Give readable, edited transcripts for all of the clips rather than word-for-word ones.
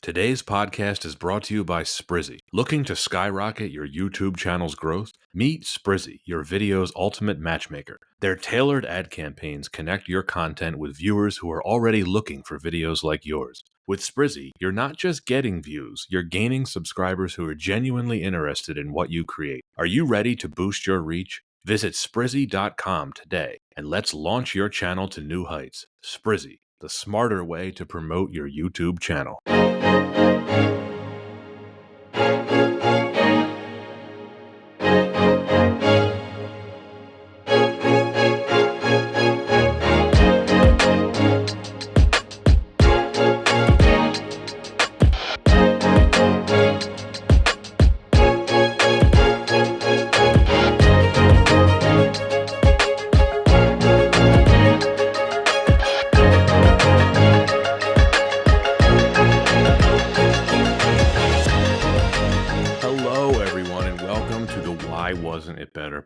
Today's podcast is brought to you by Sprizzy. Looking to skyrocket your YouTube channel's growth? Meet Sprizzy, your video's ultimate matchmaker. Their tailored ad campaigns connect your content with viewers who are already looking for videos like yours. With Sprizzy, you're not just getting views, you're gaining subscribers who are genuinely interested in what you create. Are you ready to boost your reach? Visit Sprizzy.com today and let's launch your channel to new heights. Sprizzy, the smarter way to promote your YouTube channel.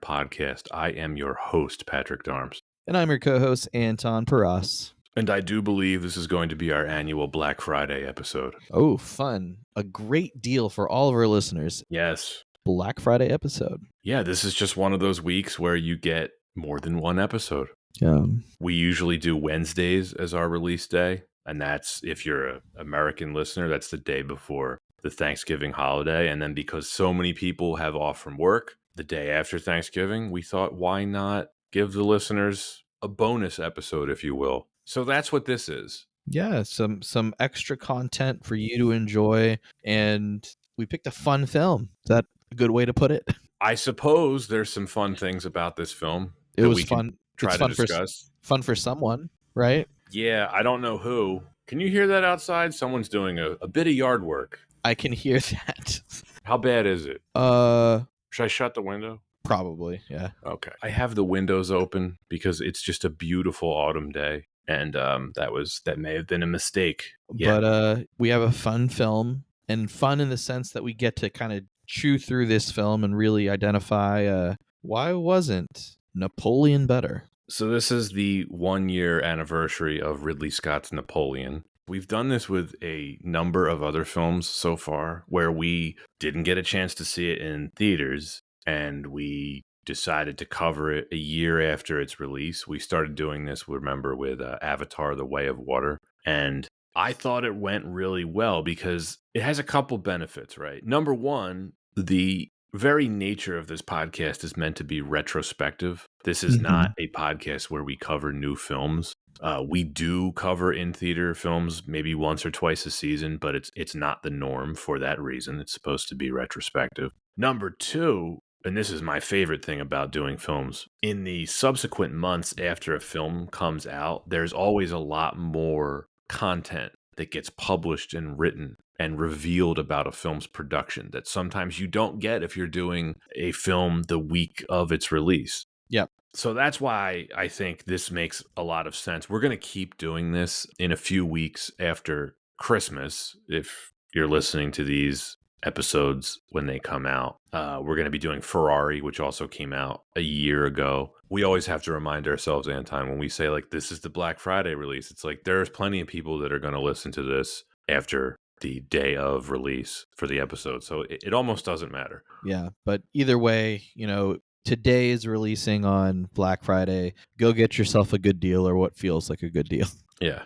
Podcast. I am your host, Patrick Darms. And I'm your co-host, Anton Paras. And I do believe this is going to be our annual Black Friday episode. Oh, fun. A great deal for all of our listeners. Yes. Black Friday episode. Yeah, this is just one of those weeks where you get more than one episode. We usually do Wednesdays as our release day. And that's, if you're an American listener, that's the day before the Thanksgiving holiday. And then because so many people have off from work, the day after Thanksgiving, we thought, why not give the listeners a bonus episode, if you will? So that's what this is. Yeah, some extra content for you to enjoy. And we picked a fun film. Is that a good way to put it? I suppose there's some fun things about this film. It was fun. Try to discuss. Fun for someone, right? Yeah, I don't know who. Can you hear that outside? Someone's doing a bit of yard work. I can hear that. How bad is it? Should I shut the window? Probably, yeah. Okay. I have the windows open because it's just a beautiful autumn day, and that may have been a mistake. Yeah. But we have a fun film, and fun in the sense that we get to kind of chew through this film and really identify why wasn't Napoleon better? So this is the 1-year anniversary of Ridley Scott's Napoleon. We've done this with a number of other films so far where we didn't get a chance to see it in theaters and we decided to cover it a year after its release. We started doing this, remember, with Avatar: The Way of Water. And I thought it went really well because it has a couple benefits, right? Number one, the very nature of this podcast is meant to be retrospective. This is not a podcast where we cover new films. We do cover in-theater films maybe once or twice a season, but it's not the norm for that reason. It's supposed to be retrospective. Number two, and this is my favorite thing about doing films, in the subsequent months after a film comes out, there's always a lot more content that gets published and written and revealed about a film's production that sometimes you don't get if you're doing a film the week of its release. Yep. So that's why I think this makes a lot of sense. We're going to keep doing this in a few weeks after Christmas. If you're listening to these episodes when they come out, we're going to be doing Ferrari, which also came out a year ago. We always have to remind ourselves, Anton, when we say like this is the Black Friday release, it's like there's plenty of people that are going to listen to this after the day of release for the episode. So it almost doesn't matter. Yeah, but either way, today is releasing on Black Friday. Go get yourself a good deal or what feels like a good deal. Yeah.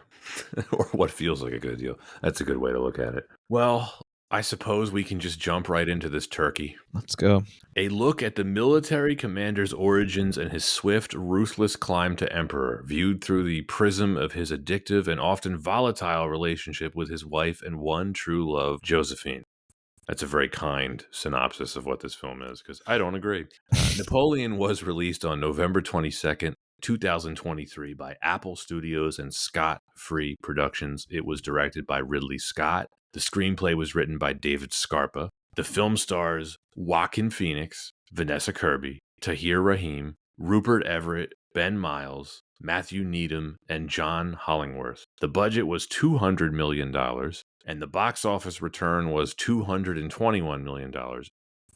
Or what feels like a good deal. That's a good way to look at it. Well, I suppose we can just jump right into this turkey. Let's go. A look at the military commander's origins and his swift, ruthless climb to emperor, viewed through the prism of his addictive and often volatile relationship with his wife and one true love, Josephine. That's a very kind synopsis of what this film is, because I don't agree. Napoleon was released on November 22nd, 2023 by Apple Studios and Scott Free Productions. It was directed by Ridley Scott. The screenplay was written by David Scarpa. The film stars Joaquin Phoenix, Vanessa Kirby, Tahir Rahim, Rupert Everett, Ben Miles, Matthew Needham, and John Hollingworth. The budget was $200 million, and the box office return was $221 million.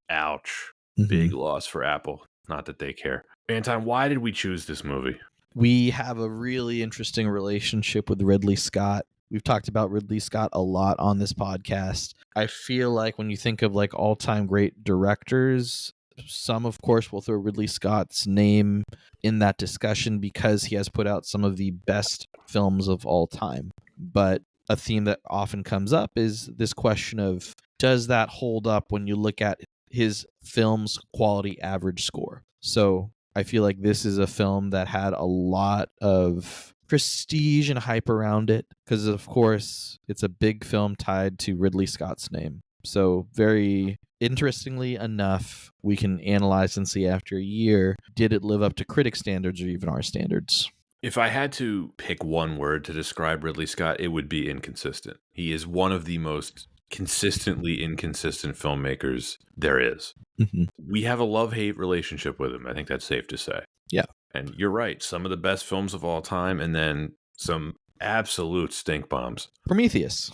Ouch. Big loss for Apple. Not that they care. Anton, why did we choose this movie? We have a really interesting relationship with Ridley Scott. We've talked about Ridley Scott a lot on this podcast. I feel like when you think of like all-time great directors, some of course will throw Ridley Scott's name in that discussion because he has put out some of the best films of all time. But a theme that often comes up is this question of, does that hold up when you look at his film's quality average score? So I feel like this is a film that had a lot of prestige and hype around it because, of course, it's a big film tied to Ridley Scott's name. So very interestingly enough, we can analyze and see after a year, did it live up to critic standards or even our standards? If I had to pick one word to describe Ridley Scott, it would be inconsistent. He is one of the most consistently inconsistent filmmakers there is. Mm-hmm. We have a love-hate relationship with him. I think that's safe to say. Yeah. And you're right. Some of the best films of all time, and then some absolute stink bombs. Prometheus.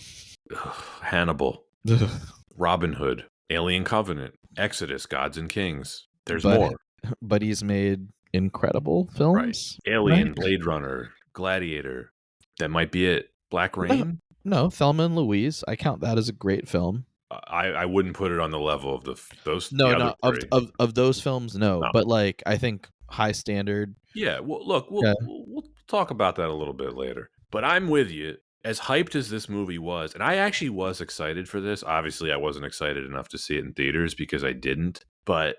Hannibal. Robin Hood. Alien Covenant. Exodus. Gods and Kings. There's more. But he's made incredible films. Right. Alien, right? Blade Runner, Gladiator. That might be it. Black Rain? No, Thelma and Louise. I count that as a great film. I wouldn't put it on the level of those. No, the no, other three. of those films, no. But like, I think high standard. Yeah. Well, look, we'll talk about that a little bit later. But I'm with you. As hyped as this movie was, and I actually was excited for this. Obviously, I wasn't excited enough to see it in theaters because I didn't. But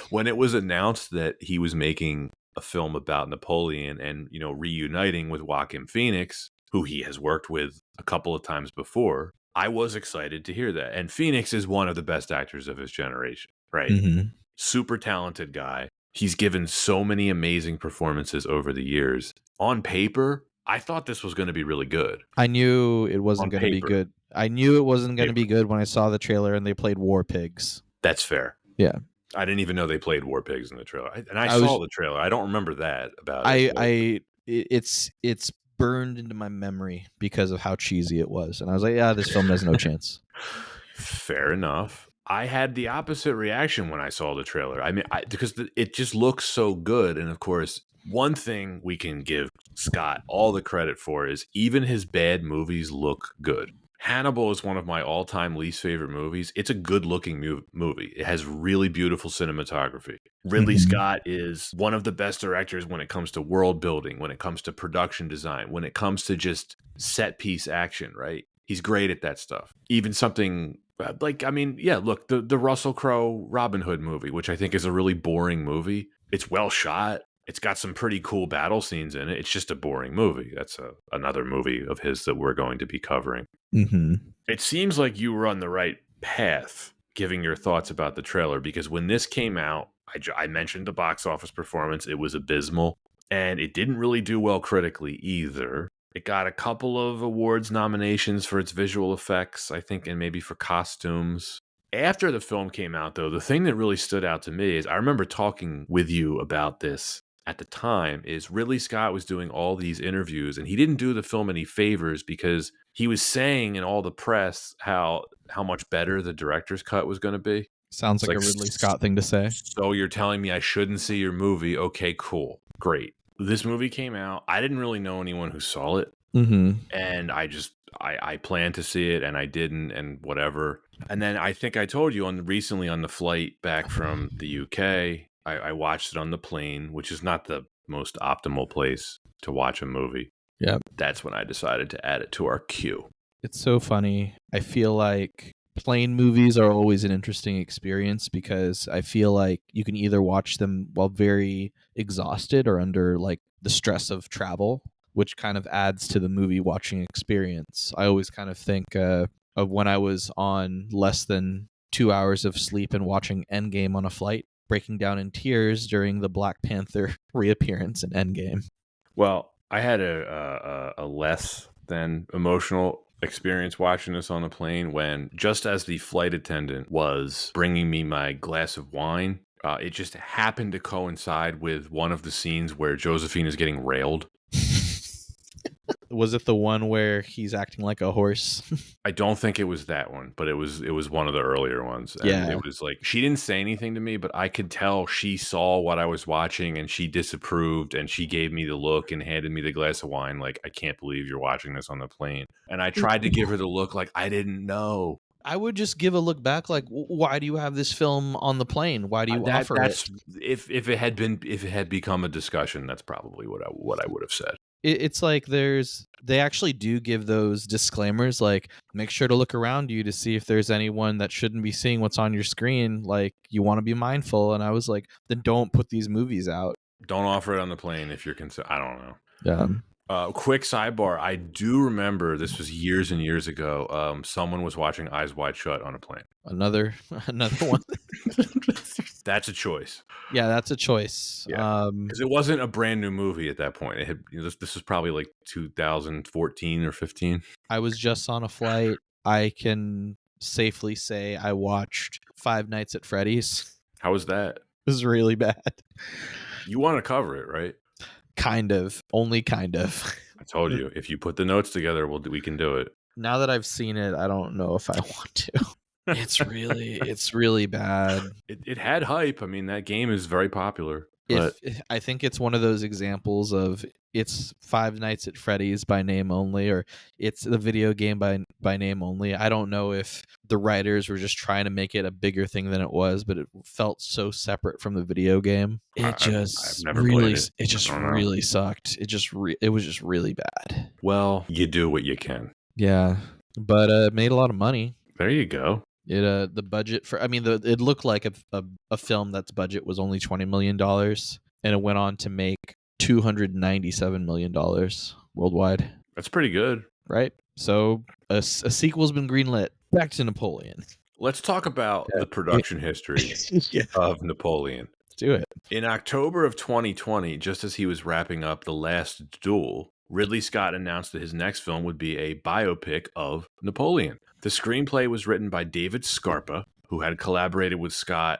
when it was announced that he was making a film about Napoleon and, reuniting with Joaquin Phoenix, who he has worked with a couple of times before, I was excited to hear that. And Phoenix is one of the best actors of his generation, right? Mm-hmm. Super talented guy. He's given so many amazing performances over the years. On paper, I thought this was going to be really good. I knew it wasn't going to be good. I knew it wasn't going to be good when I saw the trailer and they played War Pigs. That's fair. Yeah. I didn't even know they played War Pigs in the trailer. I saw the trailer. I don't remember that about it. It's burned into my memory because of how cheesy it was. And I was like, yeah, this film has no chance. Fair enough. I had the opposite reaction when I saw the trailer. I mean, because it just looks so good. And of course, one thing we can give Scott all the credit for is even his bad movies look good. Hannibal is one of my all-time least favorite movies. It's a good-looking movie. It has really beautiful cinematography. Ridley Scott is one of the best directors when it comes to world building, when it comes to production design, when it comes to just set-piece action, right? He's great at that stuff. Even something look, the Russell Crowe Robin Hood movie, which I think is a really boring movie. It's well shot. It's got some pretty cool battle scenes in it. It's just a boring movie. That's another movie of his that we're going to be covering. Mm-hmm. It seems like you were on the right path, giving your thoughts about the trailer, because when this came out, I mentioned the box office performance. It was abysmal, and it didn't really do well critically either. It got a couple of awards nominations for its visual effects, I think, and maybe for costumes. After the film came out, though, the thing that really stood out to me is I remember talking with you about this at the time, is Ridley Scott was doing all these interviews and he didn't do the film any favors because he was saying in all the press how much better the director's cut was going to be. Sounds like a Ridley Scott thing to say. So you're telling me I shouldn't see your movie? Okay, cool. Great. This movie came out. I didn't really know anyone who saw it. Mm-hmm. And I planned to see it and I didn't, and whatever. And then I think I told you recently on the flight back from the UK, I watched it on the plane, which is not the most optimal place to watch a movie. Yeah. That's when I decided to add it to our queue. It's so funny. I feel like plane movies are always an interesting experience because I feel like you can either watch them while very exhausted or under like the stress of travel, which kind of adds to the movie watching experience. I always kind of think of when I was on less than 2 hours of sleep and watching Endgame on a flight, breaking down in tears during the Black Panther reappearance in Endgame. Well, I had a less than emotional experience watching this on a plane when, just as the flight attendant was bringing me my glass of wine, it just happened to coincide with one of the scenes where Josephine is getting railed. Was it the one where he's acting like a horse? I don't think it was that one, but it was one of the earlier ones, and Yeah. it was like she didn't say anything to me, but I could tell she saw what I was watching and she disapproved, and she gave me the look and handed me the glass of wine like, "I can't believe you're watching this on the plane." And I tried to give her the look like I didn't know. I would just give a look back like, why do you have this film on the plane? Why do you offer it? That's if if it had become a discussion, that's probably what I would have said. It's like they actually do give those disclaimers, like, make sure to look around you to see if there's anyone that shouldn't be seeing what's on your screen. Like, you want to be mindful. And I was like, then don't put these movies out. Don't offer it on the plane if you're concerned. I don't know. Yeah. Quick sidebar. I do remember this was years and years ago. Someone was watching Eyes Wide Shut on a plane. Another one. That's a choice. Yeah, that's a choice. Yeah. Because it wasn't a brand new movie at that point. It had, this was probably like 2014 or 15. I was just on a flight. I can safely say I watched Five Nights at Freddy's. How was that? It was really bad. You want to cover it, right? Kind of. Only kind of. I told you, if you put the notes together, we can do it. Now that I've seen it, I don't know if I want to. It's really bad. It had hype. I mean, that game is very popular. But I think it's one of those examples of it's Five Nights at Freddy's by name only, or it's the video game by name only. I don't know if the writers were just trying to make it a bigger thing than it was, but it felt so separate from the video game. I've never played it. It just really sucked. It was just really bad. Well, you do what you can. Yeah, but it made a lot of money. There you go. It the budget for it looked like a film that's budget was only $20 million, and it went on to make $297 million worldwide. That's pretty good, right? So a sequel's been greenlit. Back to Napoleon. Let's talk about the production history of Napoleon. Let's do it. In October of 2020, just as he was wrapping up The Last Duel, Ridley Scott announced that his next film would be a biopic of Napoleon. The screenplay was written by David Scarpa, who had collaborated with Scott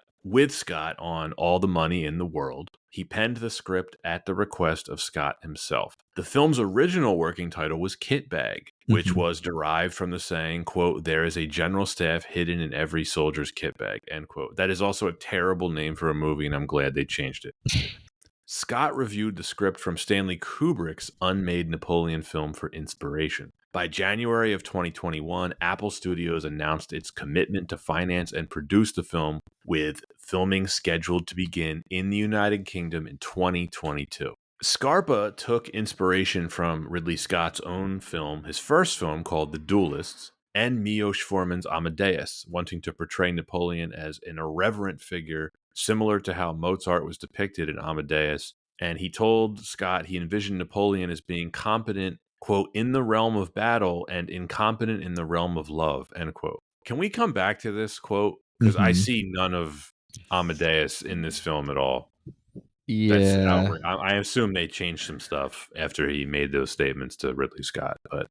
on All the Money in the World. He penned the script at the request of Scott himself. The film's original working title was Kit Bag, which was derived from the saying, quote, "There is a general staff hidden in every soldier's kit bag," end quote. That is also a terrible name for a movie, and I'm glad they changed it. Scott reviewed the script from Stanley Kubrick's unmade Napoleon film for inspiration. By January of 2021, Apple Studios announced its commitment to finance and produce the film, with filming scheduled to begin in the United Kingdom in 2022. Scarpa took inspiration from Ridley Scott's own film, his first film called The Duelists, and Milos Forman's Amadeus, wanting to portray Napoleon as an irreverent figure similar to how Mozart was depicted in Amadeus. And he told Scott he envisioned Napoleon as being competent, quote, "in the realm of battle and incompetent in the realm of love," end quote. Can we come back to this quote? Because I see none of Amadeus in this film at all. Yeah. I assume they changed some stuff after he made those statements to Ridley Scott, but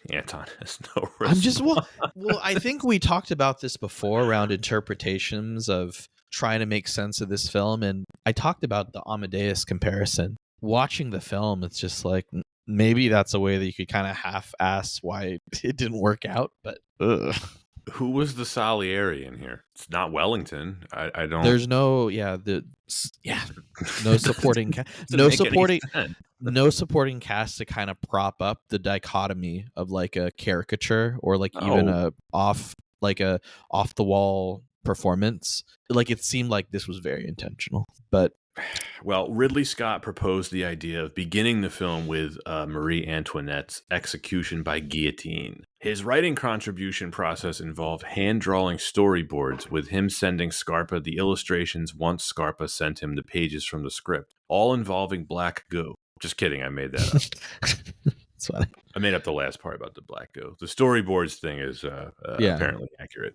Anton has no response. Well, I think we talked about this before around interpretations of trying to make sense of this film, and I talked about the Amadeus comparison. Watching the film, it's just like maybe that's a way that you could kind of half-ass why it didn't work out, but who was the Salieri in here? It's not Wellington. I don't. There's no no supporting no supporting cast to kind of prop up the dichotomy of like a caricature or like even a off the wall performance. Like it seemed like this was very intentional, but. Well, Ridley Scott proposed the idea of beginning the film with Marie Antoinette's execution by guillotine. His writing contribution process involved hand-drawing storyboards, with him sending Scarpa the illustrations once Scarpa sent him the pages from the script, all involving black goo. Just kidding, I made that up. That's funny. I made up the last part about the black goo. The storyboards thing is apparently accurate.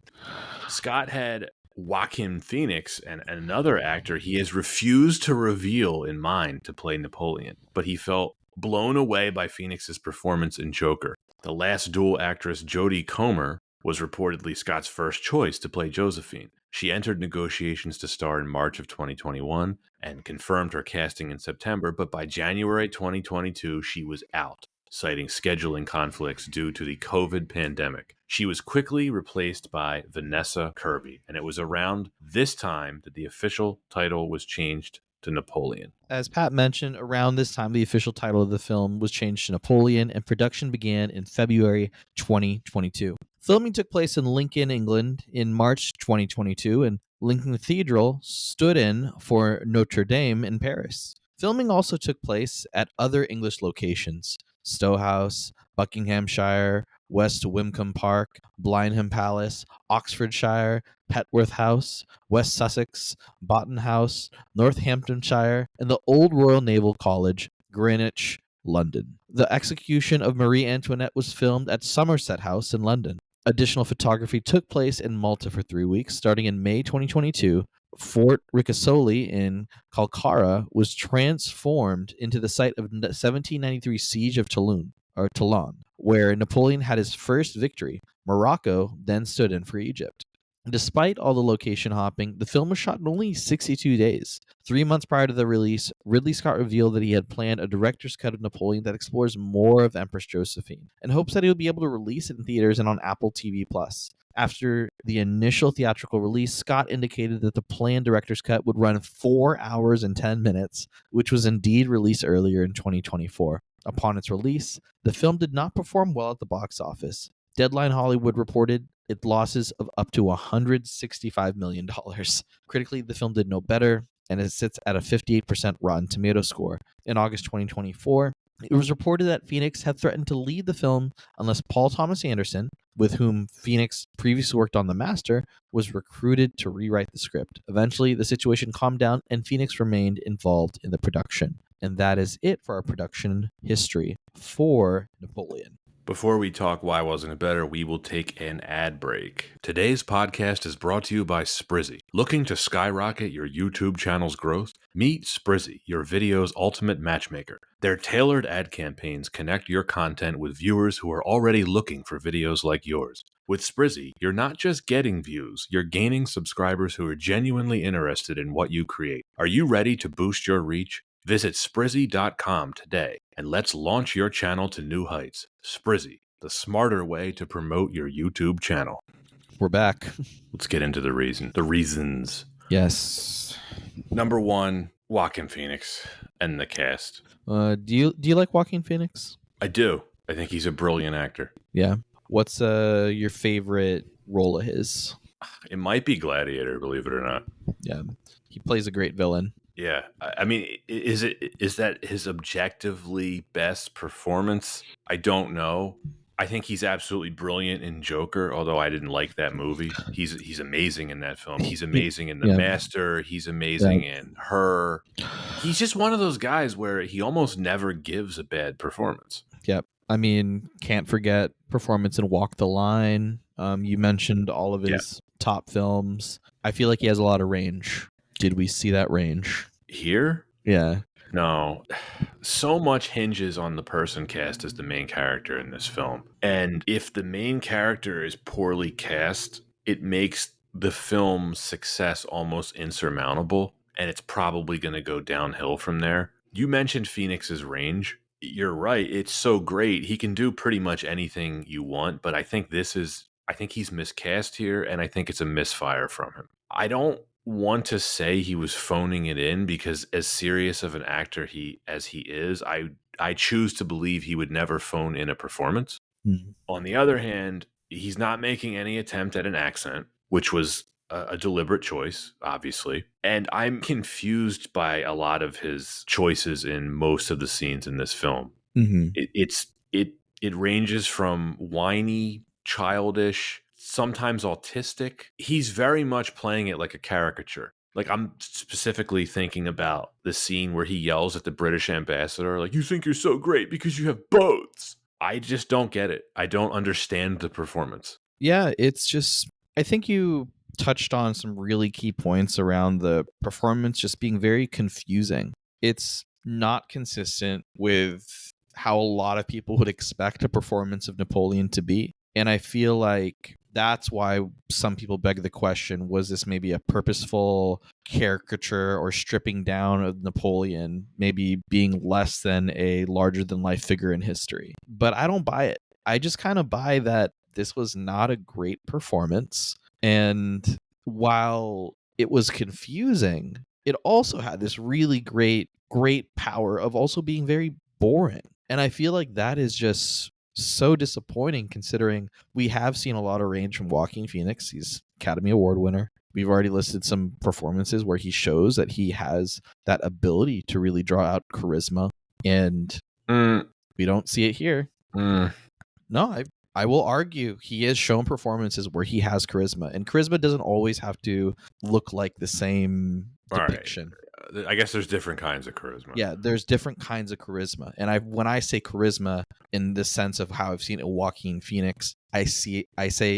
Scott had Joaquin Phoenix and another actor he has refused to reveal in mind to play Napoleon, but he felt blown away by Phoenix's performance in Joker. The Last Duel actress Jodie Comer was reportedly Scott's first choice to play Josephine. She entered negotiations to star in March of 2021 and confirmed her casting in September, but by January 2022, she was out. citing scheduling conflicts due to the COVID pandemic. She was quickly replaced by Vanessa Kirby, and it was around this time that the official title was changed to Napoleon. As Pat mentioned, around this time, the official title of the film was changed to Napoleon, and production began in February 2022. Filming took place in Lincoln, England in March 2022, and Lincoln Cathedral stood in for Notre Dame in Paris. Filming also took place at other English locations: Stowe House, Buckinghamshire, West Wymcombe Park, Blenheim Palace, Oxfordshire, Petworth House, West Sussex, Boughton House, Northamptonshire, and the Old Royal Naval College, Greenwich, London. The execution of Marie Antoinette was filmed at Somerset House in London. Additional photography took place in Malta for 3 weeks, starting in May 2022. Fort Ricasoli in Calcara was transformed into the site of the 1793 siege of Toulon, where Napoleon had his first victory. Morocco then stood in for Egypt. Despite all the location hopping, the film was shot in only 62 days. 3 months prior to the release, Ridley Scott revealed that he had planned a director's cut of Napoleon that explores more of Empress Josephine, in hopes that he would be able to release it in theaters and on Apple TV+. After the initial theatrical release, Scott indicated that the planned director's cut would run 4 hours and 10 minutes, which was indeed released earlier in 2024. Upon its release, the film did not perform well at the box office. Deadline Hollywood reported its losses of up to $165 million. Critically, the film did no better, and it sits at a 58% Rotten Tomato score. In August 2024, it was reported that Phoenix had threatened to lead the film unless Paul Thomas Anderson, with whom Phoenix previously worked on The Master, was recruited to rewrite the script. Eventually, the situation calmed down, and Phoenix remained involved in the production. And that is it for our production history for Napoleon. Before we talk why wasn't it better, we will take an ad break. Today's podcast is brought to you by Sprizzy. Looking to skyrocket your YouTube channel's growth? Meet Sprizzy, your video's ultimate matchmaker. Their tailored ad campaigns connect your content with viewers who are already looking for videos like yours. With Sprizzy, you're not just getting views, you're gaining subscribers who are genuinely interested in what you create. Are you ready to boost your reach? Visit Sprizzy.com today and let's launch your channel to new heights. Sprizzy, the smarter way to promote your YouTube channel. We're back. Let's get into the reasons. Yes. Number one, Joaquin Phoenix and the cast. Do you like Joaquin Phoenix? I do. I think he's a brilliant actor. Yeah. What's your favorite role of his? It might be Gladiator, believe it or not. Yeah. He plays a great villain. Yeah, I mean, is that his objectively best performance? I don't know. I think he's absolutely brilliant in Joker, although I didn't like that movie. He's amazing in that film. He's amazing in The Master. He's amazing in Her. He's just one of those guys where he almost never gives a bad performance. Yep. I mean, can't forget performance in Walk the Line. You mentioned all of his top films. I feel like he has a lot of range. Did we see that range? Here? Yeah. No. So much hinges on the person cast as the main character in this film. And if the main character is poorly cast, it makes the film's success almost insurmountable, and it's probably going to go downhill from there. You mentioned Phoenix's range. You're right. It's so great. He can do pretty much anything you want, but I think he's miscast here, and I think it's a misfire from him. I don't want to say he was phoning it in because as serious of an actor as he is, I choose to believe he would never phone in a performance. Mm. On the other hand, he's not making any attempt at an accent, which was a deliberate choice, obviously. And I'm confused by a lot of his choices in most of the scenes in this film. Mm-hmm. It ranges from whiny, childish, sometimes autistic. He's very much playing it like a caricature. Like, I'm specifically thinking about the scene where he yells at the British ambassador, like, "You think you're so great because you have boats." I just don't get it. I don't understand the performance. Yeah, it's just, I think you touched on some really key points around the performance just being very confusing. It's not consistent with how a lot of people would expect a performance of Napoleon to be. And I feel like that's why some people beg the question, was this maybe a purposeful caricature or stripping down of Napoleon, maybe being less than a larger than life figure in history? But I don't buy it. I just kind of buy that this was not a great performance. And while it was confusing, it also had this really great power of also being very boring. And I feel like that is just so disappointing, considering we have seen a lot of range from Joaquin Phoenix. He's Academy Award winner. We've already listed some performances where he shows that he has that ability to really draw out charisma, and we don't see it here. No, I will argue he has shown performances where he has charisma, and charisma doesn't always have to look like the same All right. depiction. I guess there's different kinds of charisma. Yeah, there's different kinds of charisma. And when I say charisma in the sense of how I've seen it Joaquin Phoenix, I say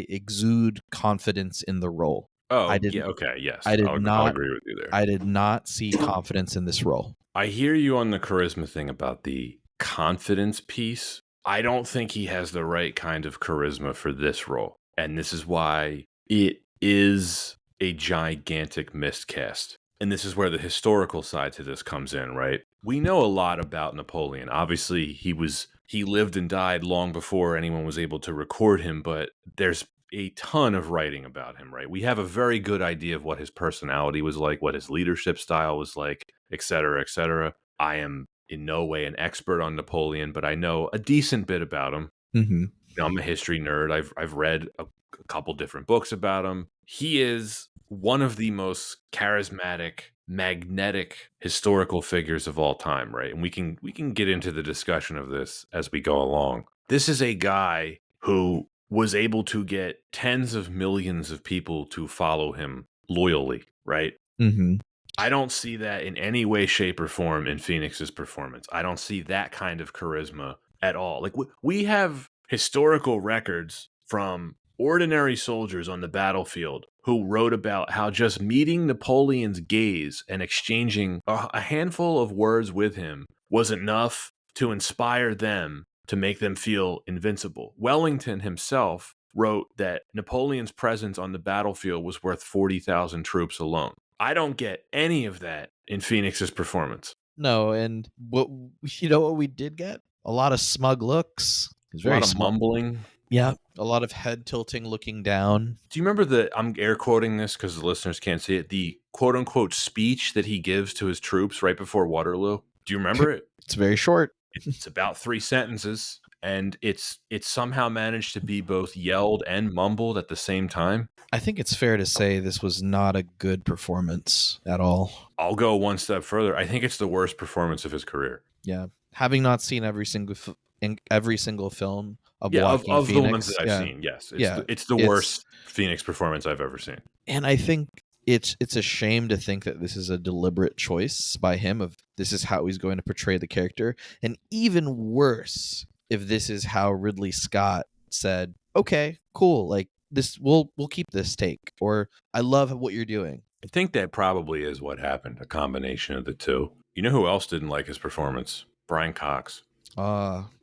exude confidence in the role. Oh, yeah, okay, yes. I'll agree with you there. I did not see confidence in this role. I hear you on the charisma thing about the confidence piece. I don't think he has the right kind of charisma for this role. And this is why it is a gigantic miscast. And this is where the historical side to this comes in, right? We know a lot about Napoleon. Obviously, he lived and died long before anyone was able to record him, but there's a ton of writing about him, right? We have a very good idea of what his personality was like, what his leadership style was like, et cetera, et cetera. I am in no way an expert on Napoleon, but I know a decent bit about him. Mm-hmm. I'm a history nerd. I've read a couple different books about him. He is one of the most charismatic, magnetic historical figures of all time, right? And we can get into the discussion of this as we go along. This is a guy who was able to get tens of millions of people to follow him loyally, right? Mm-hmm. I don't see that in any way, shape, or form in Phoenix's performance. I don't see that kind of charisma at all. Like, we have historical records from ordinary soldiers on the battlefield who wrote about how just meeting Napoleon's gaze and exchanging a handful of words with him was enough to inspire them to make them feel invincible. Wellington himself wrote that Napoleon's presence on the battlefield was worth 40,000 troops alone. I don't get any of that in Phoenix's performance. No, and what we did get? A lot of smug looks. A lot of mumbling. Yeah, a lot of head tilting, looking down. Do you remember I'm air quoting this because the listeners can't see it, the quote unquote speech that he gives to his troops right before Waterloo? Do you remember it? It's very short. It's about 3 sentences, and it's somehow managed to be both yelled and mumbled at the same time. I think it's fair to say this was not a good performance at all. I'll go one step further. I think it's the worst performance of his career. Yeah, having not seen every single film of Joaquin of Phoenix, the ones that I've seen, yes, it's the worst Phoenix performance I've ever seen. And I think it's a shame to think that this is a deliberate choice by him of this is how he's going to portray the character, and even worse if this is how Ridley Scott said, okay, cool, like this, we'll keep this take, or I love what you're doing. I think that probably is what happened, a combination of the two. You know who else didn't like his performance? Brian Cox.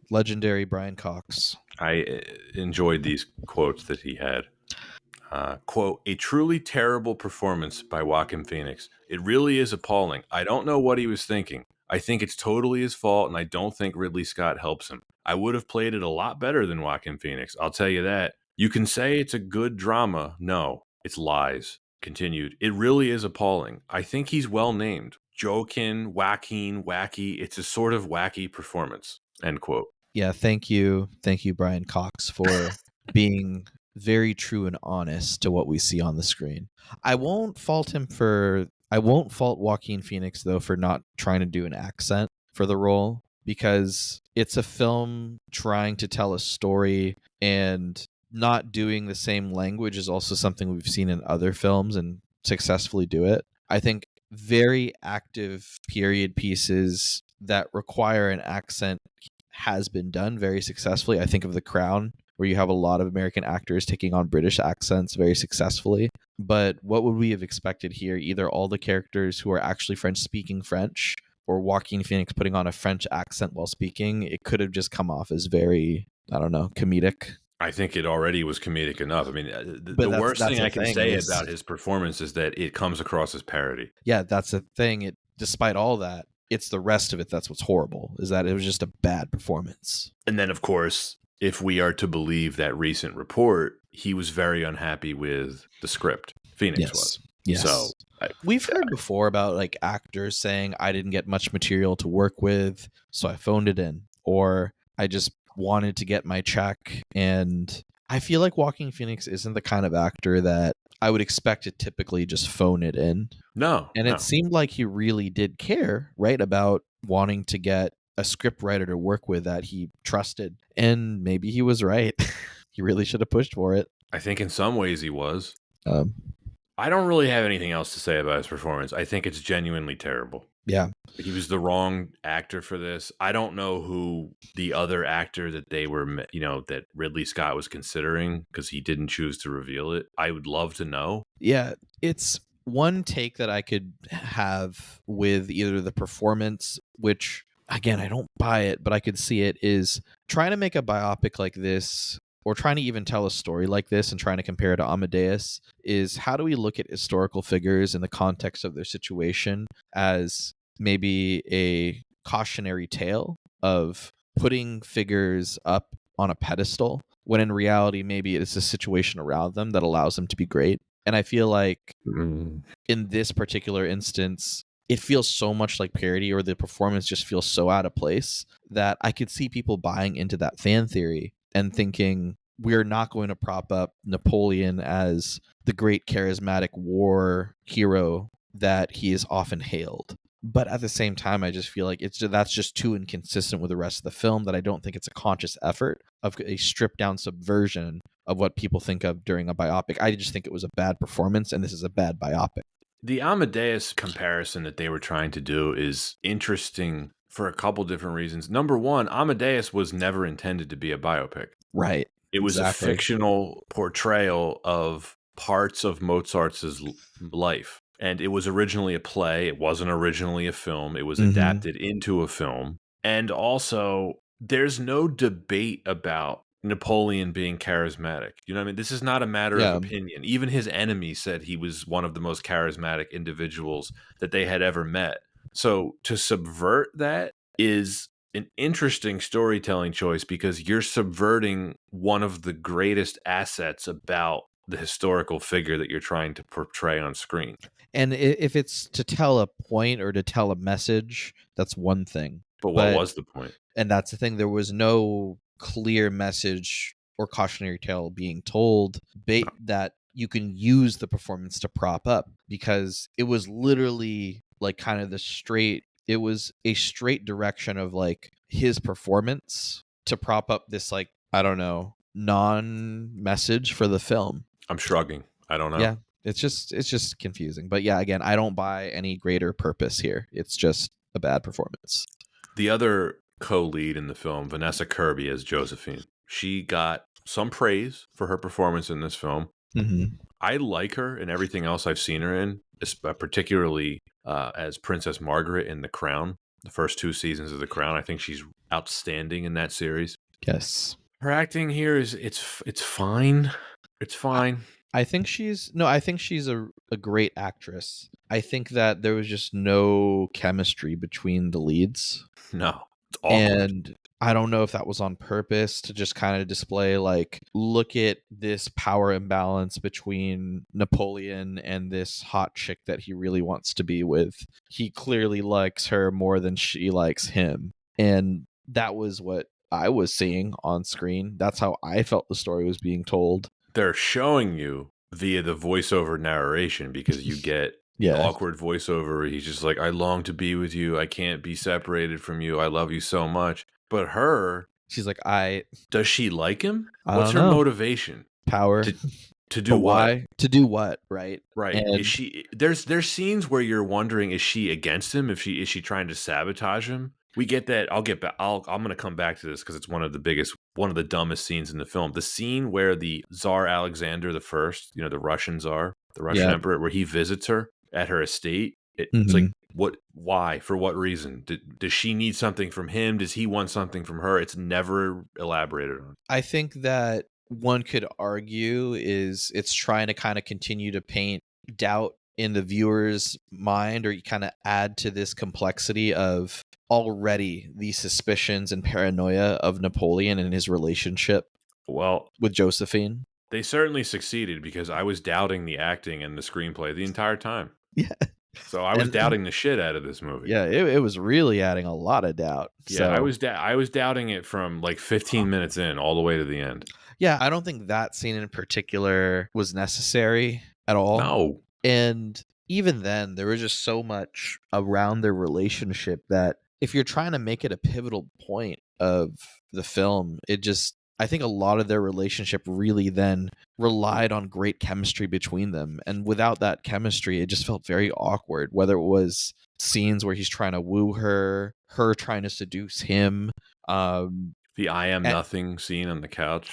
Legendary Brian Cox. I enjoyed these quotes that he had. Quote, a truly terrible performance by Joaquin Phoenix. It really is appalling. I don't know what he was thinking. I think it's totally his fault, and I don't think Ridley Scott helps him. I would have played it a lot better than Joaquin Phoenix, I'll tell you that. You can say it's a good drama. No, it's lies. Continued, it really is appalling. I think he's well named. Joaquin, wacky. It's a sort of wacky performance. End quote. Yeah, thank you, Brian Cox, for being very true and honest to what we see on the screen. I won't fault Joaquin Phoenix though for not trying to do an accent for the role, because it's a film trying to tell a story, and not doing the same language is also something we've seen in other films and successfully do it. I think very active period pieces that require an accent has been done very successfully. I think of The Crown, where you have a lot of American actors taking on British accents very successfully. But what would we have expected here? Either all the characters who are actually French speaking French, or Joaquin Phoenix putting on a French accent while speaking. It could have just come off as very, I don't know, comedic. I think it already was comedic enough. I mean, the But worst that's thing the I can thing say is, about his performance is that it comes across as parody. yeah, that's the thing. It despite all that, it's the rest of it that's what's horrible. Is that it was just a bad performance. And then, of course, if we are to believe that recent report, he was very unhappy with the script. Phoenix Yes. was. So, Yes. We've heard before about like actors saying I didn't get much material to work with, so I phoned it in, or I just wanted to get my check. And I feel like Joaquin Phoenix isn't the kind of actor that I would expect to typically just phone it in. no, And it no. seemed like he really did care, right, about wanting to get a script writer to work with that he trusted. And maybe he was right. He really should have pushed for it. I think in some ways he was. Um, I don't really have anything else to say about his performance. I think it's genuinely terrible. yeah. He was the wrong actor for this. I don't know who the other actor that they were, that Ridley Scott was considering because he didn't choose to reveal it. I would love to know. Yeah, it's one take that I could have with either the performance, which again, I don't buy it, but I could see it, is trying to make a biopic like this or trying to even tell a story like this and trying to compare it to Amadeus is how do we look at historical figures in the context of their situation as maybe a cautionary tale of putting figures up on a pedestal when in reality maybe it's a situation around them that allows them to be great. And I feel like Mm. in this particular instance, it feels so much like parody, or the performance just feels so out of place that I could see people buying into that fan theory and thinking we're not going to prop up Napoleon as the great charismatic war hero that he is often hailed. But at the same time, I just feel like that's just too inconsistent with the rest of the film that I don't think it's a conscious effort of a stripped down subversion of what people think of during a biopic. I just think it was a bad performance, and this is a bad biopic. The Amadeus comparison that they were trying to do is interesting for a couple different reasons. Number one, Amadeus was never intended to be a biopic. Right. It was a Exactly. fictional portrayal of parts of Mozart's life. And it was originally a play. It wasn't originally a film. It was Mm-hmm. adapted into a film. And also, there's no debate about Napoleon being charismatic. You know what I mean? This is not a matter of Yeah. opinion. Even his enemies said he was one of the most charismatic individuals that they had ever met. So to subvert that is an interesting storytelling choice because you're subverting one of the greatest assets about the historical figure that you're trying to portray on screen. And if it's to tell a point or to tell a message, that's one thing. But what But was the point? and that's the thing, there was no clear message or cautionary tale being told No, that you can use the performance to prop up, because it was literally like kind of it was a straight direction of like his performance to prop up this, like, I don't know, non message for the film. I'm shrugging. I don't know. Yeah, it's just confusing. But yeah, again, I don't buy any greater purpose here. It's just a bad performance. The other co-lead in the film, Vanessa Kirby as Josephine, she got some praise for her performance in this film. Mm-hmm. I like her in everything else I've seen her in, particularly as Princess Margaret in The Crown. The first two seasons of The Crown, I think she's outstanding in that series. Yes. Her acting here is it's fine. It's I, fine. I think she's a great actress. I think that there was just no chemistry between the leads. No, it's awkward. And I don't know if that was on purpose to just kind of display, like, look at this power imbalance between Napoleon and this hot chick that he really wants to be with. He clearly likes her more than she likes him. And that was what I was seeing on screen. That's how I felt the story was being told. They're showing you via the voiceover narration because you get the Yeah. awkward voiceover where he's just like, I long to be with you. I can't be separated from you. I love you so much. But her, She's like, does she like him? I What's don't her know. motivation? Power. To do But what? why? To do what, right? Right. Is And she there's scenes where you're wondering, is she against him? If she is she trying to sabotage him? We get that. I'll get back. I'm gonna come back to this because it's one of the dumbest scenes in the film. The scene where the Tsar Alexander the First, the Russian Tsar, the Russian yeah. emperor, where he visits her at her estate. It's like, Mhm. what? Why? For what reason? Does she need something from him? Does he want something from her? It's never elaborated on. I think that one could argue is it's trying to kind of continue to paint doubt in the viewer's mind, or you kind of add to this complexity of already the suspicions and paranoia of Napoleon and his relationship Well, with Josephine. they certainly succeeded because I was doubting the acting and the screenplay the entire time. Yeah. So I was And doubting the shit out of this movie. yeah, it was really adding a lot of doubt. Yeah, So I was doubting it from like 15 minutes in all the way to the end. yeah, I don't think that scene in particular was necessary at all. No. And even then, there was just so much around their relationship that if you're trying to make it a pivotal point of the film, I think a lot of their relationship really then relied on great chemistry between them. And without that chemistry, it just felt very awkward, whether it was scenes where he's trying to woo her, her trying to seduce him. The I am And, nothing scene on the couch.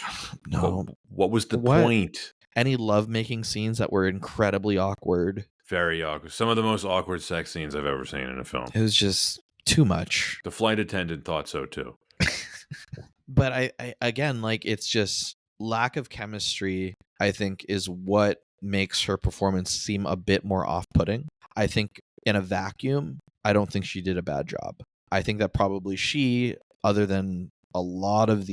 no, What was the what? point? Any lovemaking scenes that were incredibly awkward. Very awkward. Some of the most awkward sex scenes I've ever seen in a film. It was just too much. The flight attendant thought so too. But I again, like, it's just lack of chemistry, I think, is what makes her performance seem a bit more off-putting. I think in a vacuum, I don't think she did a bad job. I think that probably she, other than a lot of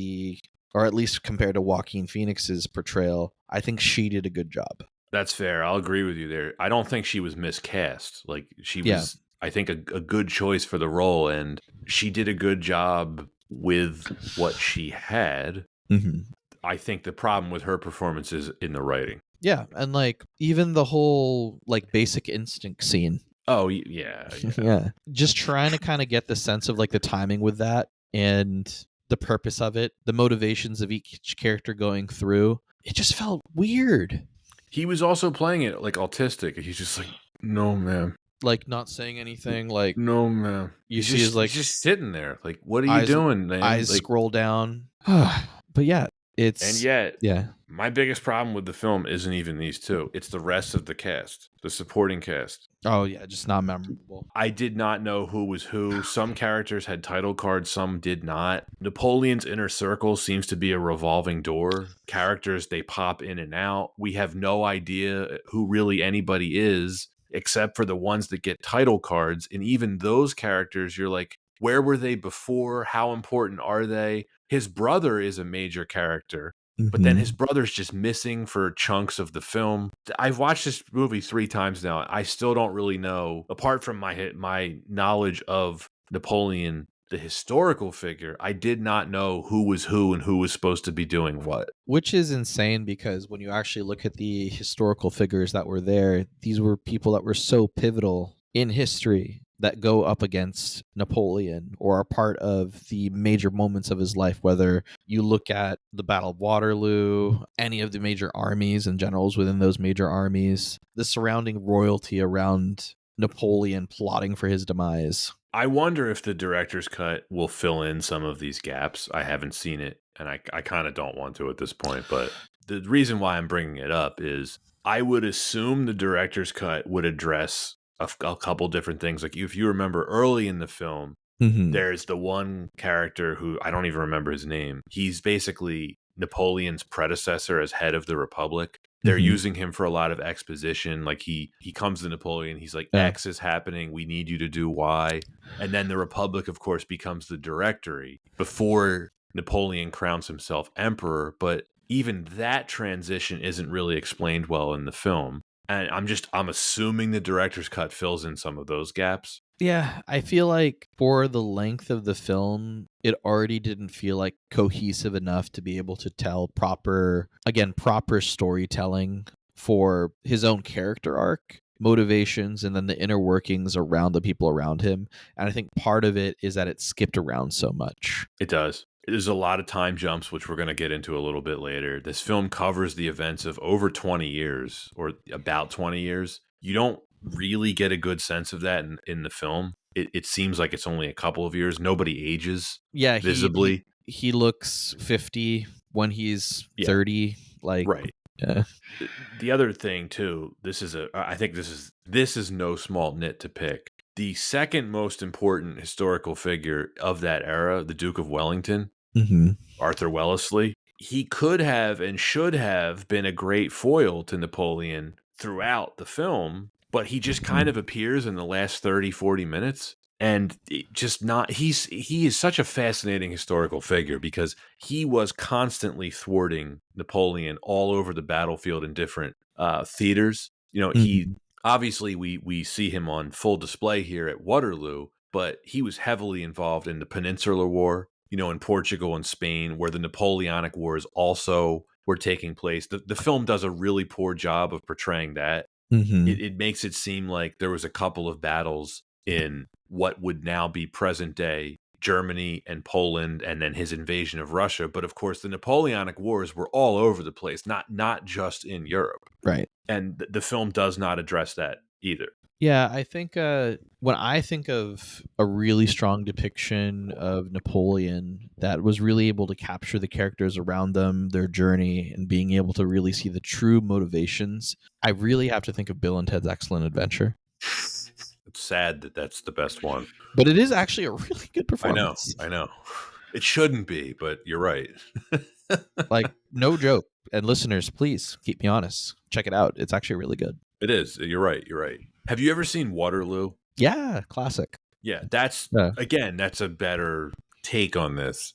or at least compared to Joaquin Phoenix's portrayal, I think she did a good job. That's fair. I'll agree with you there. I don't think she was miscast. Like she Yeah. was, I think, a good choice for the role, and she did a good job with what she had. Mm-hmm. I think the problem with her performance is in the writing. Yeah, and like even the whole like Basic Instinct scene. Oh yeah. Yeah. Just trying to kind of get the sense of like the timing with that and the purpose of it, the motivations of each character going through. It just felt weird. He was also playing it like autistic. He's just like, no, ma'am. Like not saying anything, like No, ma'am. you see his like he's just sitting there. Like, what are you eyes doing, man? eyes Like, scroll down. But yeah, and yet, yeah. my biggest problem with the film isn't even these two. It's the rest of the cast, the supporting cast. Oh yeah, just not memorable. I did not know who was who. Some characters had title cards, some did not. Napoleon's inner circle seems to be a revolving door. Characters, they pop in and out. We have no idea who really anybody is, except for the ones that get title cards. And even those characters, you're like, where were they before? How important are they? His brother is a major character, but then his brother's just missing for chunks of the film. I've watched this movie 3 times now. I still don't really know, apart from my knowledge of Napoleon, the historical figure. I did not know who was who and who was supposed to be doing what. Which is insane because when you actually look at the historical figures that were there, these were people that were so pivotal in history that go up against Napoleon or are part of the major moments of his life, whether you look at the Battle of Waterloo, any of the major armies and generals within those major armies, the surrounding royalty around Napoleon plotting for his demise. I wonder if the director's cut will fill in some of these gaps. I haven't seen it, and I kind of don't want to at this point. But the reason why I'm bringing it up is I would assume the director's cut would address a couple different things. Like if you remember early in the film, there's the one character who I don't even remember his name. He's basically Napoleon's predecessor as head of the Republic. They're using him for a lot of exposition. Like he comes to Napoleon. He's like, X is happening. We need you to do Y. And then the Republic, of course, becomes the Directory before Napoleon crowns himself emperor. But even that transition isn't really explained well in the film. And I'm assuming the director's cut fills in some of those gaps. Yeah, I feel like for the length of the film, it already didn't feel like cohesive enough to be able to tell proper storytelling for his own character arc, motivations, and then the inner workings around the people around him. And I think part of it is that it skipped around so much. It does. There's a lot of time jumps, which we're going to get into a little bit later. This film covers the events of over 20 years or about 20 years. You don't really get a good sense of that in the film. It seems like it's only a couple of years. Nobody ages visibly. He looks 50 when he's 30. Like, right. Yeah. The other thing too, I think this is no small nit to pick. The second most important historical figure of that era, the Duke of Wellington, Arthur Wellesley, he could have and should have been a great foil to Napoleon throughout the film, but he just kind of appears in the last 30, 40 minutes. And just not, he is such a fascinating historical figure because he was constantly thwarting Napoleon all over the battlefield in different theaters. You know, he Mhm. obviously we see him on full display here at Waterloo, but he was heavily involved in the Peninsular War, you know, in Portugal and Spain, where the Napoleonic Wars also were taking place. The film does a really poor job of portraying that. Mhm. It makes it seem like there was a couple of battles in what would now be present day Germany and Poland, and then his invasion of Russia. But of course, the Napoleonic Wars were all over the place, not just in Europe. Right. And the film does not address that either. Yeah, I think when I think of a really strong depiction of Napoleon that was really able to capture the characters around them, their journey, and being able to really see the true motivations, I really have to think of Bill and Ted's Excellent Adventure. It's sad that that's the best one. But it is actually a really good I know, performance. I know. It shouldn't be, but you're right. Like, no joke. And listeners, please keep me honest. Check it out. It's actually really good. It is. You're right. You're right. Have you ever seen Waterloo? Yeah, classic. Yeah, that's Yeah. again, that's a better take on this.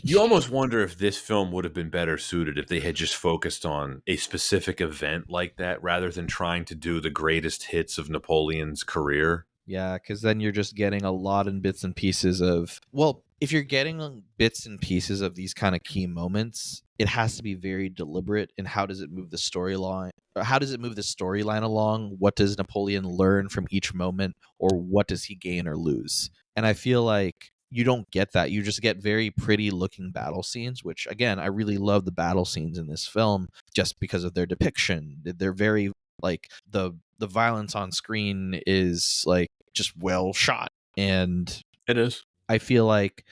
You almost wonder if this film would have been better suited if they had just focused on a specific event like that rather than trying to do the greatest hits of Napoleon's career. Yeah, because then you're just getting a lot in bits and pieces of, well, if you're getting bits and pieces of these kind of key moments, it has to be very deliberate in how does it move the storyline? How does it move the storyline along? What does Napoleon learn from each moment, or what does he gain or lose? And I feel like you don't get that. You just get very pretty looking battle scenes, which again, I really love the battle scenes in this film just because of their depiction. They're very like the violence on screen is like just well shot, and It is. I feel like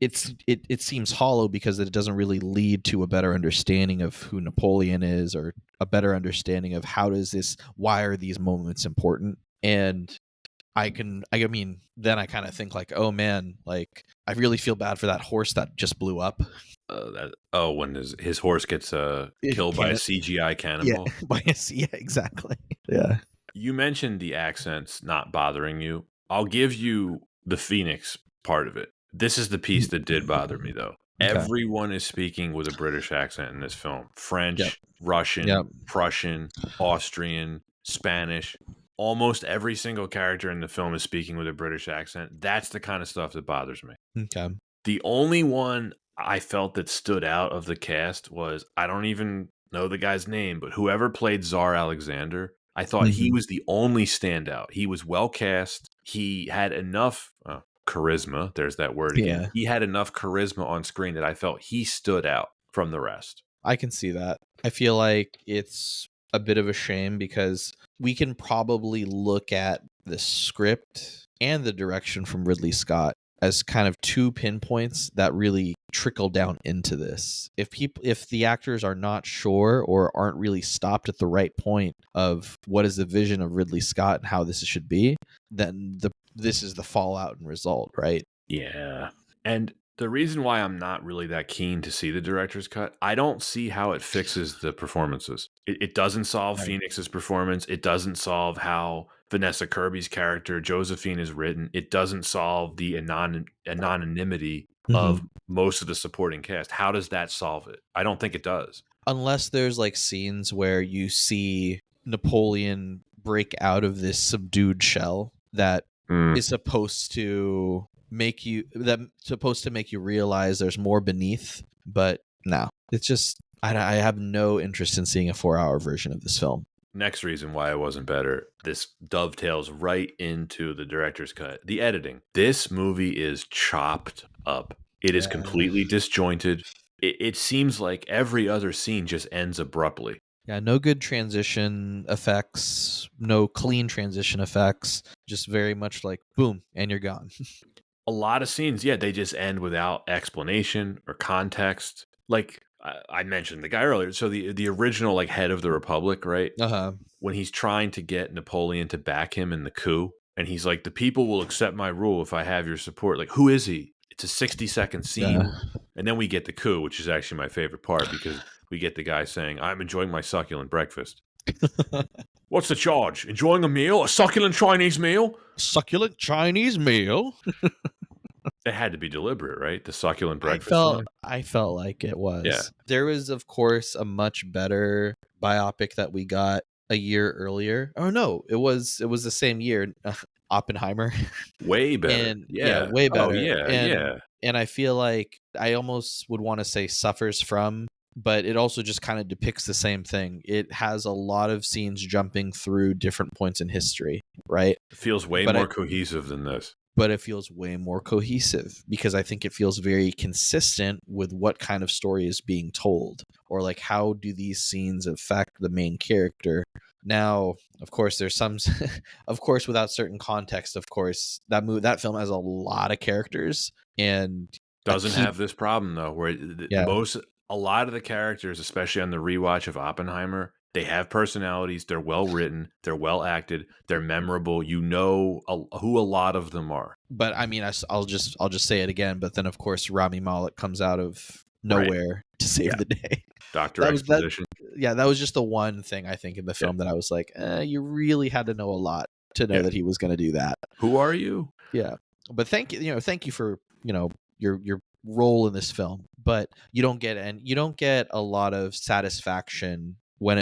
it seems hollow because it doesn't really lead to a better understanding of who Napoleon is, or a better understanding of why are these moments important. And I mean, then I kind of think like, oh man, like I really feel bad for that horse that just blew up. When his horse gets It killed by a can't, CGI yeah, cannonball. yeah, exactly, yeah. You mentioned the accents not bothering you. I'll give you the Phoenix part of it. This is the piece that did bother me, though. Okay. Everyone is speaking with a British accent in this film: Yep. French, Yep. Russian, Prussian, Austrian, Spanish. Almost every single character in the film is speaking with a British accent. That's the kind of stuff that bothers me. Okay. The only one I felt that stood out of the cast was, I don't even know the guy's name, but whoever played Tsar Alexander, I thought he Mhm. was the only standout. He was well cast. He had enough charisma. There's that word again. Yeah. He had enough charisma on screen that I felt he stood out from the rest. I can see that. I feel like it's a bit of a shame because we can probably look at the script and the direction from Ridley Scott as kind of two pinpoints that really trickle down into this. If the actors are not sure or aren't really stopped at the right point of what is the vision of Ridley Scott and how this should be, then this is the fallout and result, right? Yeah. And the reason why I'm not really that keen to see the director's cut, I don't see how it fixes the performances. It doesn't solve Right. Phoenix's performance. It doesn't solve how Vanessa Kirby's character, Josephine, is written. It doesn't solve the anonymity of Mhm. most of the supporting cast. How does that solve it? I don't think it does. Unless there's like scenes where you see Napoleon break out of this subdued shell that Mm. is supposed to make you realize there's more beneath. But no, it's just I have no interest in seeing a 4-hour version of this film. Next reason why it wasn't better, this dovetails right into the director's cut. The editing. This movie is chopped up. It is Yeah. completely disjointed. It seems like every other scene just ends abruptly. Yeah, no good transition effects, no clean transition effects, just very much like boom, and you're gone. A lot of scenes, yeah, they just end without explanation or context. Like I mentioned the guy earlier. So the original like head of the Republic, right? Uh-huh. When he's trying to get Napoleon to back him in the coup, and he's like, "The people will accept my rule if I have your support." Like, who is he? It's a 60-second Yeah. scene. And then we get the coup, which is actually my favorite part because we get the guy saying, "I'm enjoying my succulent breakfast." What's the charge? Enjoying a meal? A succulent Chinese meal? Succulent Chinese meal. It had to be deliberate, right? The succulent I breakfast felt line. I felt like it Yeah. was. There was, of course, a much better biopic that we got a year earlier. Oh no, it was the same year, Oppenheimer. Way better. And yeah, Yeah. way Oh, better. yeah. And Yeah. and I feel like I almost would want to say suffers from, but it also just kind of depicts the same thing. It has a lot of scenes jumping through different points in history, right? It feels way But more it cohesive than this. but it feels way more cohesive because I think it feels very consistent with what kind of story is being told, or like how do these scenes affect the main character. Now, of course, there's some, of course, without certain context, of course, that film has a lot of characters and a Doesn't key, have this problem though, where yeah. a lot of the characters, especially on the rewatch of Oppenheimer, they have personalities. They're well written. They're well acted. They're memorable. You know who a lot of them are. But I mean, I'll just say it again. But then, of course, Rami Malek comes out of Right. nowhere to save Yeah. the day. Doctor That was that. Exposition. Yeah, that was just the one thing I think in the Yeah. film that I was like, you really had to know a lot to know Yeah. that he was going to do that. Who are you? Yeah, but thank you for your role in this film. But you don't get a lot of satisfaction when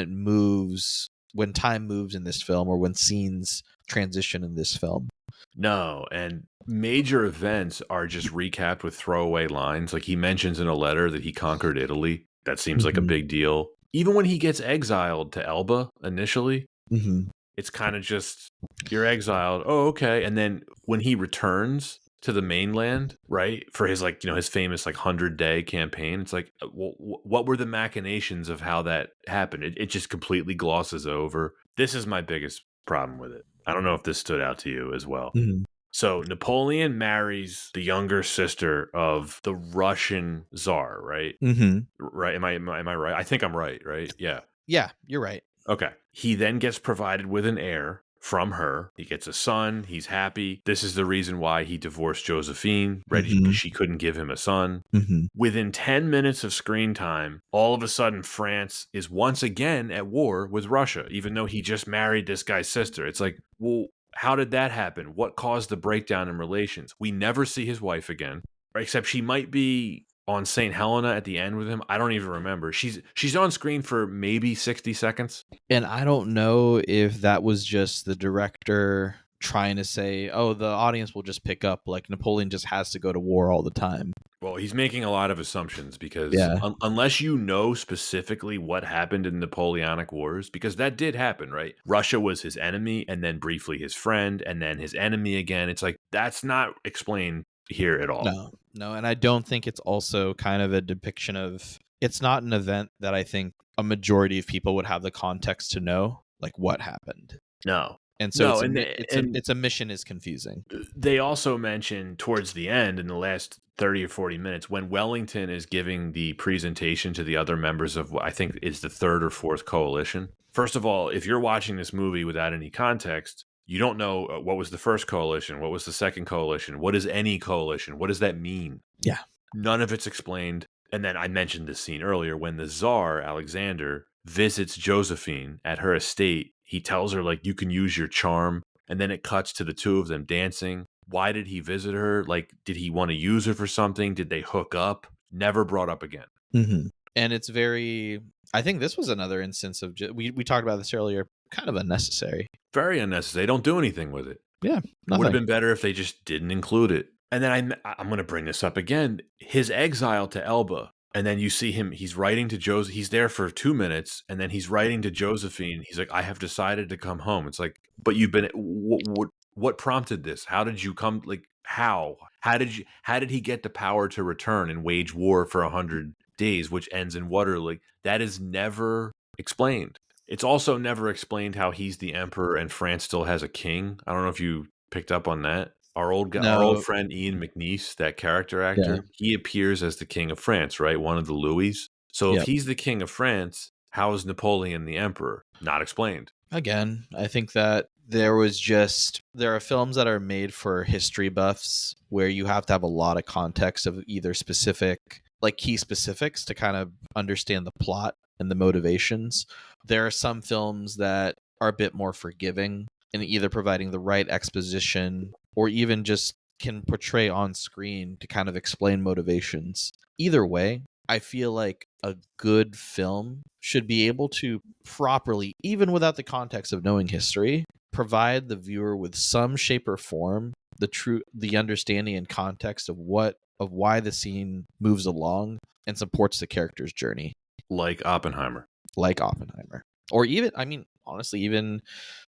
when time moves in this film, or when scenes transition in this film. No, and major events are just recapped with throwaway lines. Like he mentions in a letter that he conquered Italy. That seems like a Mhm. big deal. Even when he gets exiled to Elba initially, Mhm. it's kind of just you're exiled. Oh, okay. And then when he returns to the mainland, right, for his his famous 100-day campaign, it's like, what were the machinations of how that happened? It just completely glosses over. This is my biggest problem with it. I don't know if this stood out to you as well. Mhm. So Napoleon marries the younger sister of the Russian Tsar, right? Mhm. Right? Am I right? I think I'm right, right? Yeah. Yeah, you're right. Okay. He then gets provided with an heir from her. He gets a son. He's happy. This is the reason why he divorced Josephine, right? Because Mhm. she couldn't give him a son. Mhm. Within 10 minutes of screen time, all of a sudden, France is once again at war with Russia, even though he just married this guy's sister. It's like, well, how did that happen? What caused the breakdown in relations? We never see his wife again, right? Except she might be on St. Helena at the end with him. I don't even remember. She's on screen for maybe 60 seconds. And I don't know if that was just the director trying to say, "Oh, the audience will just pick up like Napoleon just has to go to war all the time." Well, he's making a lot of assumptions because Yeah. unless you know specifically what happened in the Napoleonic Wars, because that did happen, right? Russia was his enemy and then briefly his friend and then his enemy again. It's like that's not explained here at all. No. No, and I don't think it's also kind of a depiction of, it's not an event that I think a majority of people would have the context to know like what happened. No. And so No, it's a and and it's a mission is confusing. they also mention towards the end in the last 30 or 40 minutes when Wellington is giving the presentation to the other members of what I think is the third or fourth coalition. First of all, if you're watching this movie without any context, you don't know what was the first coalition, what was the second coalition, what is any coalition, what does that mean? Yeah. None of it's explained. And then I mentioned this scene earlier when the Tsar, Alexander, visits Josephine at her estate. He tells her, like, you can use your charm. And then it cuts to the two of them dancing. Why did he visit her? Like, did he want to use her for something? Did they hook up? Never brought up again. Mm-hmm. And it's very, I think this was another instance of, we talked about this earlier, kind of unnecessary. Very unnecessary. They don't do anything with it. Yeah. Would have Nothing. been better if they just didn't include it. And then I'm going to bring this up again. His exile to Elba. And then you see him, he's writing to Joseph. He's there for 2 minutes. And then he's writing to Josephine. He's like, I have decided to come home. It's like, but you've been, what prompted this? How did you come? Like, how did he get the power to return and wage war for 100 days, which ends in Waterloo? Like, that is never explained. It's also never explained how he's the emperor and France still has a king. I don't know if you picked up on that. Our old No. friend Ian McNeice, that character Yeah. actor, he appears as the king of France, right? One of the Louis. So if Yep. he's the king of France, how is Napoleon the emperor? Not explained. Again, I think that there are films that are made for history buffs where you have to have a lot of context of either specific like key specifics to kind of understand the plot and the motivations. There are some films that are a bit more forgiving in either providing the right exposition or even just can portray on screen to kind of explain motivations. Either way, I feel like a good film should be able to properly, even without the context of knowing history, provide the viewer with some shape or form the understanding and context of why the scene moves along and supports the character's journey, Like Oppenheimer. like Oppenheimer. Or even, I mean, honestly, even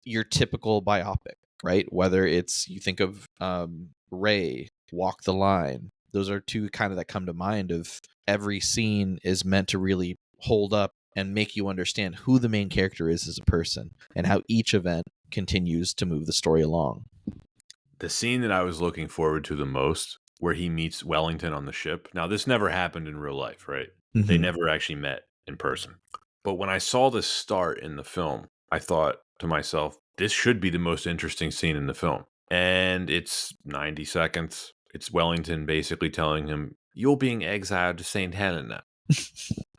your typical biopic, right? Whether it's, you think of Ray, Walk the Line. Those are two kind of that come to mind of every scene is meant to really hold up and make you understand who the main character is as a person and how each event continues to move the story along. The scene that I was looking forward to the most, where he meets Wellington on the ship. Now, this never happened in real life, right? They Mm-hmm. never actually met in person. But when I saw this start in the film, I thought to myself, this should be the most interesting scene in the film. And it's 90 seconds. It's Wellington basically telling him, "You're being exiled to St. Helena.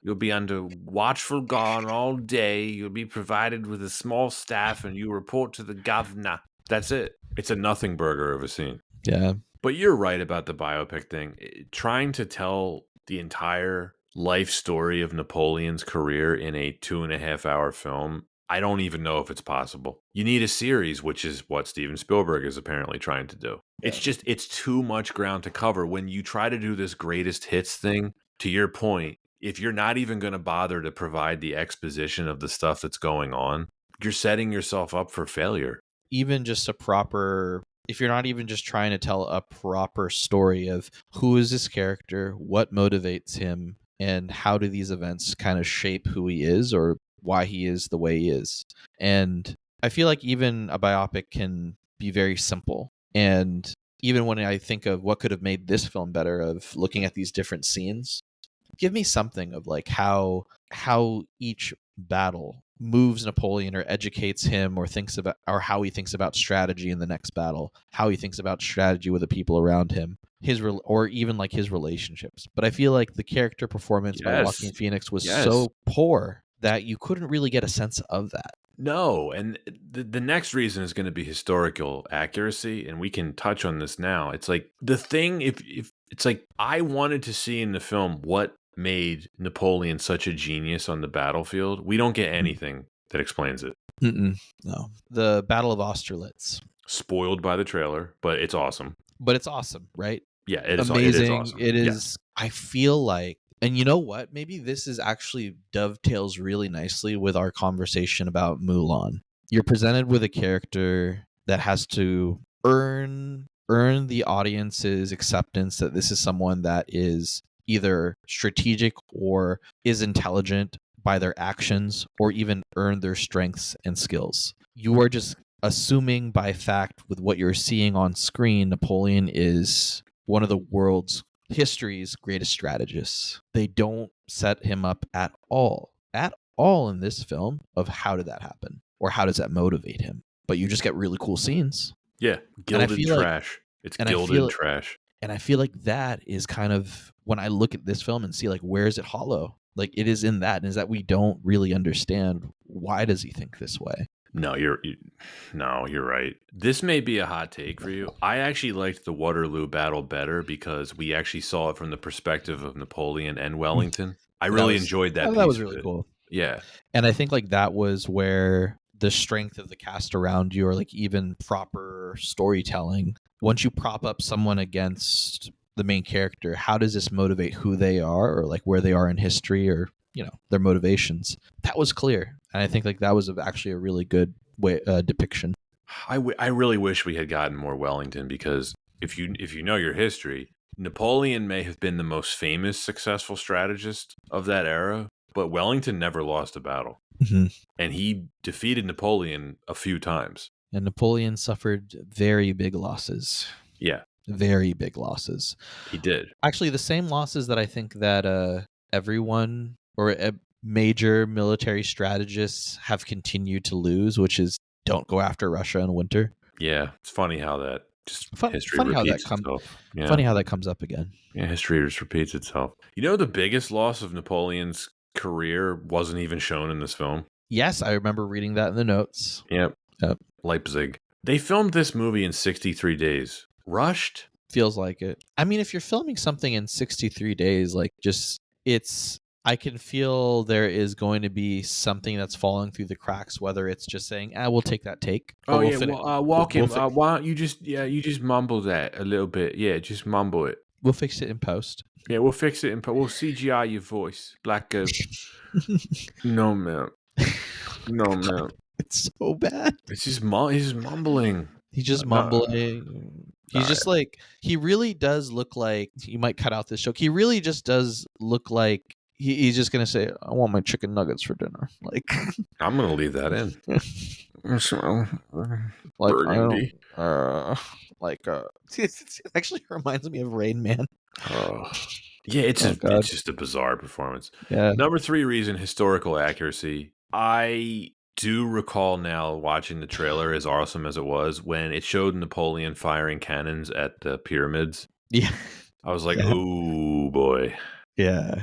You'll be under watchful guard all day. You'll be provided with a small staff and you report to the governor." That's it. It's a nothing burger of a scene. Yeah. But you're right about the biopic thing. Trying to tell the entire life story of Napoleon's career in a 2.5 hour film, I don't even know if it's possible. You need a series, which is what Steven Spielberg is apparently trying to do. Yeah. It's too much ground to cover. When you try to do this greatest hits thing, to your point, if you're not even going to bother to provide the exposition of the stuff that's going on, you're setting yourself up for failure. Even just if you're not even just trying to tell a proper story of who is this character, what motivates him, and how do these events kind of shape who he is or why he is the way he is. And I feel like even a biopic can be very simple. And even when I think of what could have made this film better, of looking at these different scenes, give me something of like how each battle moves Napoleon or educates him or thinks about, or how he thinks about strategy in the next battle, how he thinks about strategy with the people around him, or even like his relationships. But I feel like the character performance by Yes. Joaquin Phoenix was Yes. so poor that you couldn't really get a sense of that. No, and the next reason is going to be historical accuracy, and we can touch on this now. It's like the thing, if it's like I wanted to see in the film what made Napoleon such a genius on the battlefield. We don't get anything that explains it. No, the Battle of Austerlitz, Spoiled by the trailer, but it's awesome. but it's awesome, right? Yeah, it is. It is Amazing. awesome. It Yes. is. I feel like, and you know what? Maybe this is actually dovetails really nicely with our conversation about Mulan. You're presented with a character that has to earn the audience's acceptance that this is someone that is either strategic or is intelligent by their actions, or even earn their strengths and skills. You are just assuming by fact with what you're seeing on screen, Napoleon is one of the world's history's greatest strategists. They don't set him up at all in this film of how did that happen or how does that motivate him. But you just get really cool scenes. Yeah, And I gilded feel like, trash. It's and I gilded feel, trash. and I feel like that is kind of when I look at this film and see like where is it hollow? Like it is in that, and is that we don't really understand why does he think this way. No, you're right. This may be a hot take for you. I actually liked the Waterloo battle better because we actually saw it from the perspective of Napoleon and Wellington. I That really was enjoyed that that piece was of really it. cool. Yeah. And I think like that was where the strength of the cast around you, or like even proper storytelling, once you prop up someone against the main character, how does this motivate who they are or like where they are in history, or their motivations? That was clear. And I think like that was actually a really good way depiction. I really wish we had gotten more Wellington because if you know your history, Napoleon may have been the most famous successful strategist of that era, but Wellington never lost a battle. Mm-hmm. And he defeated Napoleon a few times. And Napoleon suffered very big losses. Yeah, Very big losses. he did. Actually, the same losses that I think that everyone or major military strategists have continued to lose, which is don't go after Russia in winter. Yeah, it's funny how that Just history Funny how that repeats itself. Yeah. funny how that comes up again. Yeah, history just repeats itself. You know, the biggest loss of Napoleon's career wasn't even shown in this film? Yes, I remember reading that in the notes. Yep. Yep. Leipzig. They filmed this movie in 63 days. Rushed? Feels like it. I mean, if you're filming something in 63 days, like I can feel there is going to be something that's falling through the cracks, whether it's just saying, we'll take that take, or Oh we'll yeah, finish. well, Walking. Why don't you just mumble that a little bit? Yeah, just mumble it. We'll fix it in post. Yeah, we'll fix it we'll CGI your voice. Black no man, no man. It's so bad. It's just he's just mumbling. He's just No, mumbling. He's just like, he really does look like, you might cut out this joke. He really just does look like he's just going to say, I want my chicken nuggets for dinner. Like, I'm gonna leave that in. like Burgundy. it actually reminds me of Rain Man. Oh. Yeah, it's just a bizarre performance. Yeah. Number 3 reason, historical accuracy. I do recall now watching the trailer, as awesome as it was, when it showed Napoleon firing cannons at the pyramids. Yeah. I was like, ooh, boy. Yeah.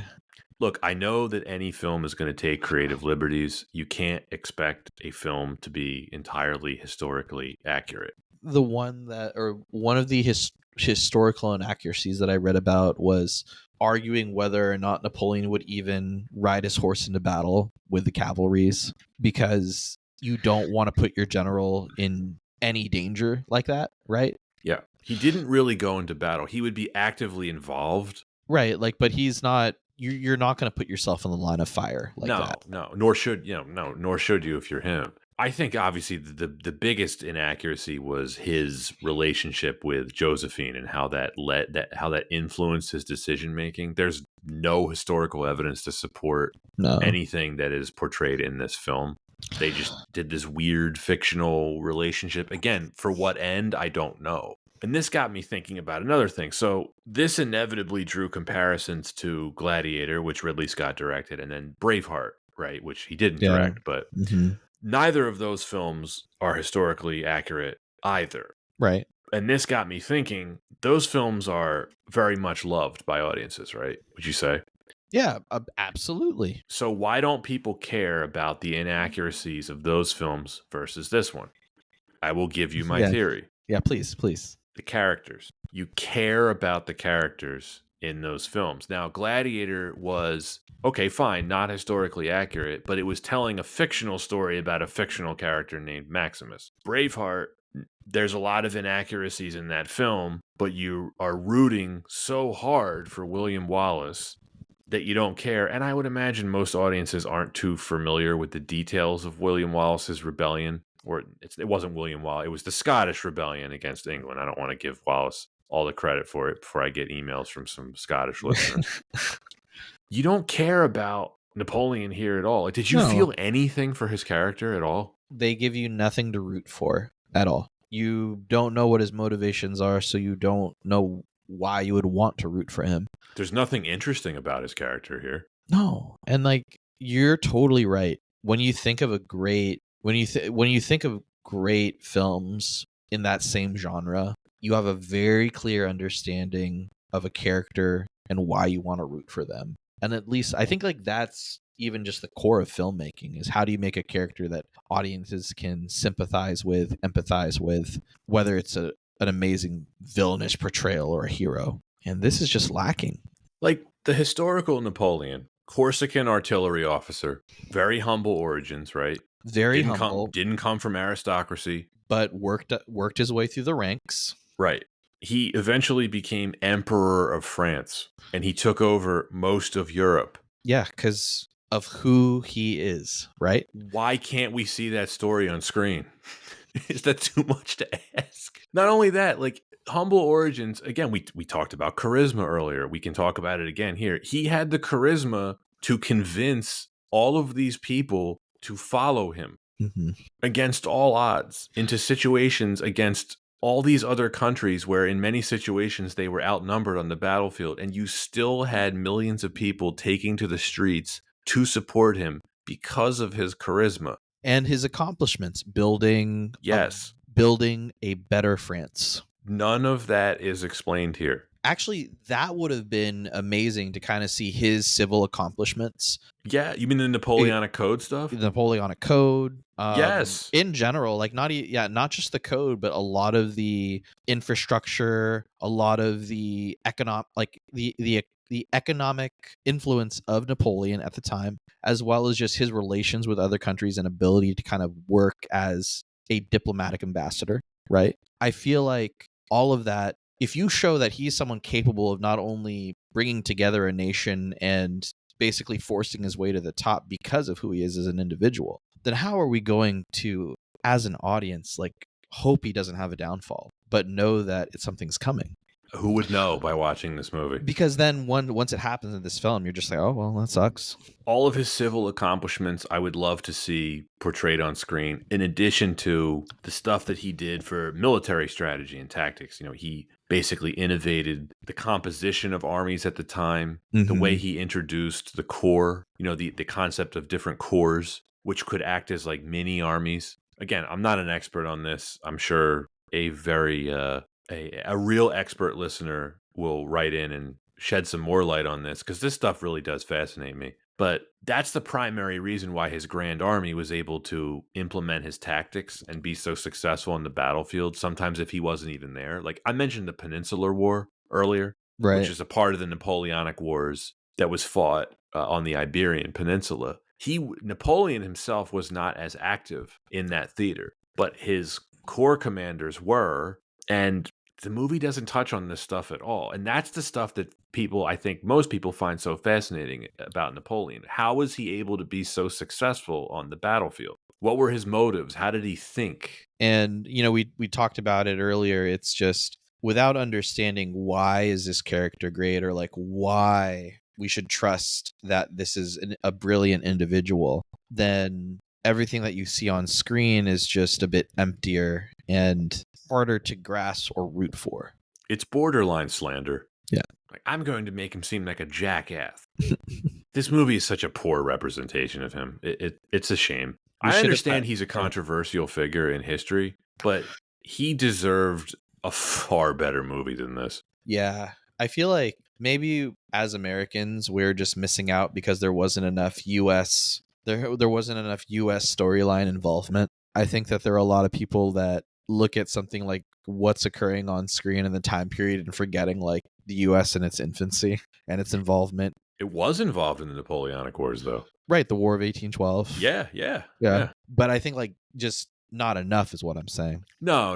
Look, I know that any film is going to take creative liberties. You can't expect a film to be entirely historically accurate. One of the historical inaccuracies that I read about was arguing whether or not Napoleon would even ride his horse into battle with the cavalries, because you don't want to put your general in any danger like that, right? Yeah. He didn't really go into battle. He would be actively involved. Right, but he's not. You're not going to put yourself in the line of fire like that. No, nor should you if you're him. I think obviously the biggest inaccuracy was his relationship with Josephine and how that influenced his decision making. There's no historical evidence to support anything that is portrayed in this film. They just did this weird fictional relationship. Again, for what end, I don't know. And this got me thinking about another thing. So this inevitably drew comparisons to Gladiator, which Ridley Scott directed, and then Braveheart, right, which he didn't direct, but neither of those films are historically accurate either. Right. And this got me thinking, those films are very much loved by audiences, right? Would you say? Yeah, absolutely. So why don't people care about the inaccuracies of those films versus this one? I will give you my theory. Yeah, please. The characters. You care about the characters in those films. Now, Gladiator was, okay, fine, not historically accurate, but it was telling a fictional story about a fictional character named Maximus. Braveheart, there's a lot of inaccuracies in that film, but you are rooting so hard for William Wallace that you don't care. And I would imagine most audiences aren't too familiar with the details of William Wallace's rebellion. Or it wasn't William Wallace. It was the Scottish rebellion against England. I don't want to give Wallace all the credit for it before I get emails from some Scottish listeners. You don't care about Napoleon here at all. Did you feel anything for his character at all? They give you nothing to root for at all. You don't know what his motivations are, so you don't know why you would want to root for him. There's nothing interesting about his character here. No. And you're totally right. When you think of when you think of great films in that same genre, you have a very clear understanding of a character and why you want to root for them. And at least I think that's even just the core of filmmaking, is how do you make a character that audiences can sympathize with, empathize with, whether it's an amazing villainous portrayal or a hero. And this is just lacking. Like the historical Napoleon, Corsican artillery officer, very humble origins, right? Very humble. Didn't come from aristocracy. But worked his way through the ranks. Right. He eventually became Emperor of France, and he took over most of Europe. Yeah, because of who he is, right? Why can't we see that story on screen? Is that too much to ask? Not only that, humble origins, again, we talked about charisma earlier. We can talk about it again here. He had the charisma to convince all of these people to follow him against all odds into situations against all these other countries where in many situations they were outnumbered on the battlefield, and you still had millions of people taking to the streets to support him because of his charisma and his accomplishments building a better France. None of that is explained here. Actually, that would have been amazing to kind of see his civil accomplishments. Yeah, you mean the Napoleonic Code stuff? The Napoleonic Code, Yes. in general, like not just the code, but a lot of the infrastructure, a lot of the the economic influence of Napoleon at the time, as well as just his relations with other countries and ability to kind of work as a diplomatic ambassador, right? I feel like all of that, if you show that he's someone capable of not only bringing together a nation and basically forcing his way to the top because of who he is as an individual, then how are we going to, as an audience, like hope he doesn't have a downfall, but know that something's coming? Who would know by watching this movie? Because then once it happens in this film, you're just like, oh well, that sucks. All of his civil accomplishments I would love to see portrayed on screen, in addition to the stuff that he did for military strategy and tactics. He basically innovated the composition of armies at the time, the way he introduced the corps, the concept of different corps, which could act as like mini armies. Again, I'm not an expert on this. I'm sure a very a real expert listener will write in and shed some more light on this, because this stuff really does fascinate me. But that's the primary reason why his Grand Army was able to implement his tactics and be so successful in the battlefield, sometimes if he wasn't even there. Like I mentioned the Peninsular War earlier, which Right. is a part of the Napoleonic Wars that was fought on the Iberian Peninsula. Napoleon himself was not as active in that theater, but his corps commanders were, and the movie doesn't touch on this stuff at all. And that's the stuff that I think most people find so fascinating about Napoleon. How was he able to be so successful on the battlefield? What were his motives? How did he think? And we talked about it earlier. It's just without understanding why is this character great, or like why we should trust that this is a brilliant individual, then everything that you see on screen is just a bit emptier and harder to grasp or root for. It's borderline slander. Yeah. Like, I'm going to make him seem like a jackass. This movie is such a poor representation of him. It's a shame. We I should have understand he's a controversial figure in history, but he deserved a far better movie than this. Yeah. I feel like maybe as Americans, we're just missing out because there wasn't enough US storyline involvement. I think that there are a lot of people that look at something like what's occurring on screen in the time period and forgetting like the US in its infancy and its involvement. It was involved in the Napoleonic Wars, though. Right, the War of 1812. Yeah. But I think like just not enough is what I'm saying. No.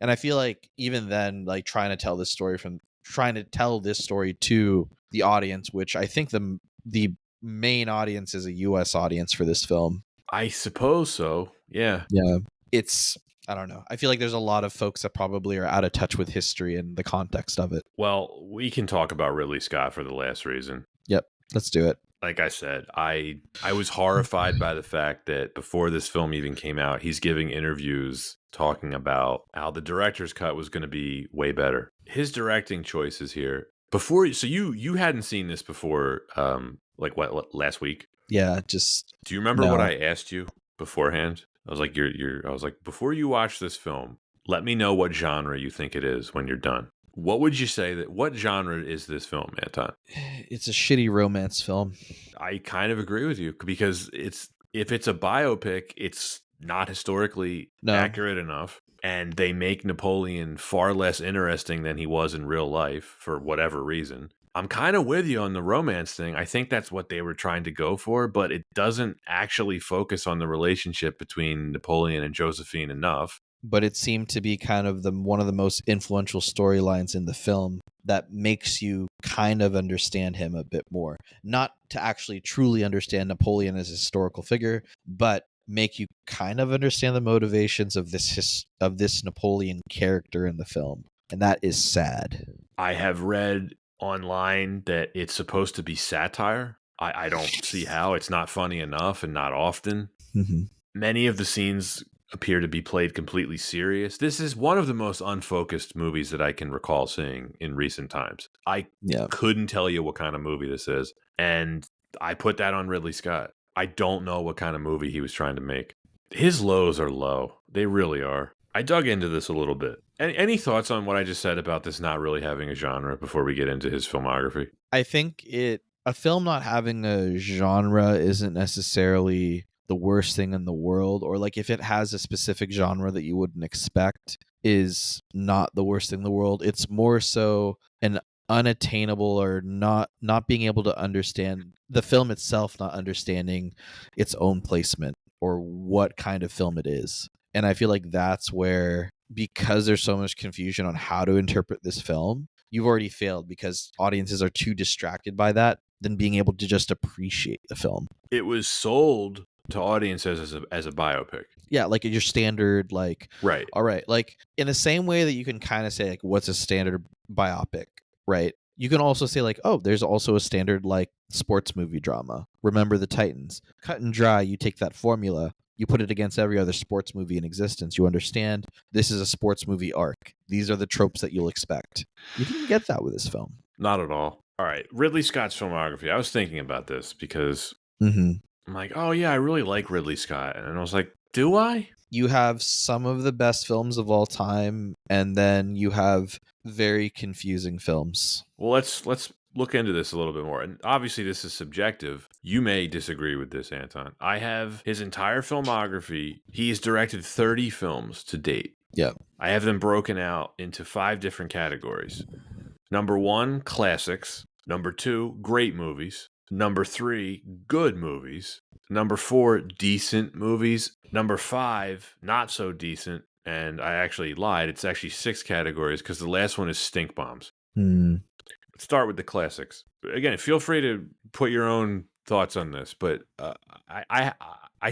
And I feel like even then, like trying to tell this story to the audience, which I think the main audience is a US audience for this film. I suppose so. Yeah. Yeah. It's, I don't know. I feel like there's a lot of folks that probably are out of touch with history and the context of it. Well, we can talk about Ridley Scott for the last reason. Yep. Let's do it. Like I said, I was horrified by the fact that before this film even came out, he's giving interviews talking about how the director's cut was going to be way better. His directing choices here so you hadn't seen this before, like what last week? Yeah, Do you remember what I asked you beforehand? I was like, I was like, before you watch this film, let me know what genre you think it is when you're done. What would you say what genre is this film, Anton? It's a shitty romance film. I kind of agree with you, because if it's a biopic, it's not historically accurate enough, and they make Napoleon far less interesting than he was in real life for whatever reason. I'm kind of with you on the romance thing. I think that's what they were trying to go for, but it doesn't actually focus on the relationship between Napoleon and Josephine enough. But it seemed to be kind of one of the most influential storylines in the film that makes you kind of understand him a bit more. Not to actually truly understand Napoleon as a historical figure, but make you kind of understand the motivations of this Napoleon character in the film. And that is sad. I have read online that it's supposed to be satire. I don't see how. It's not funny enough and not often. Mm-hmm. Many of the scenes appear to be played completely serious. This is one of the most unfocused movies that I can recall seeing in recent times. I couldn't tell you what kind of movie this is, and I put that on Ridley Scott. I don't know what kind of movie he was trying to make. His lows are low. They really are. I dug into this a little bit. Any thoughts on what I just said about this not really having a genre before we get into his filmography? I think a film not having a genre isn't necessarily the worst thing in the world, or like if it has a specific genre that you wouldn't expect is not the worst thing in the world. It's more so an unattainable or not being able to understand the film itself, not understanding its own placement or what kind of film it is. And I feel like that's where, because there's so much confusion on how to interpret this film, you've already failed because audiences are too distracted by that than being able to just appreciate the film. It was sold to audiences as a biopic. Yeah, like your standard, like, Right. all right, like in the same way that you can kind of say, like, what's a standard biopic, right? You can also say, like, oh, there's also a standard, like, sports movie drama. Remember the Titans. Cut and dry, you take that formula, you put it against every other sports movie in existence. You understand this is a sports movie arc. These are the tropes that you'll expect. You didn't get that with this film. Not at all. All right. Ridley Scott's filmography. I was thinking about this because Mm-hmm. I'm like, oh, yeah, I really like Ridley Scott. And I was like, do I? You have some of the best films of all time, and then you have very confusing films. Well, let's look into this a little bit more. And obviously, this is subjective. You may disagree with this, Anton. I have his entire filmography. He's directed 30 films to date. Yeah. I have them broken out into 5 different categories. Number 1, classics. Number 2, great movies. Number 3, good movies. Number 4, decent movies. Number 5, not so decent. And I actually lied. It's actually 6 categories because the last one is stink bombs. Hmm. Let's start with the classics. Again, feel free to put your own thoughts on this, but I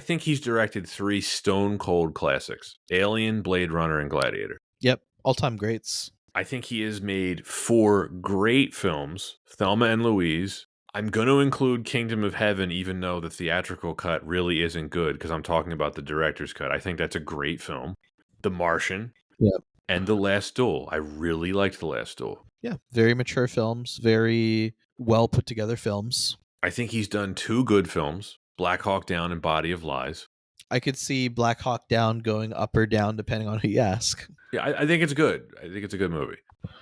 think he's directed 3 stone cold classics: Alien, Blade Runner, and Gladiator. Yep. All-time greats. I think he has made 4 great films: Thelma and Louise. I'm going to include Kingdom of Heaven, even though the theatrical cut really isn't good, because I'm talking about the director's cut. I think that's a great film. The Martian. Yep. And The Last Duel. I really liked The Last Duel. Yeah. Very mature films. Very well put together films. I think he's done 2 good films: Black Hawk Down and Body of Lies. I could see Black Hawk Down going up or down depending on who you ask. Yeah, I think it's good. I think it's a good movie.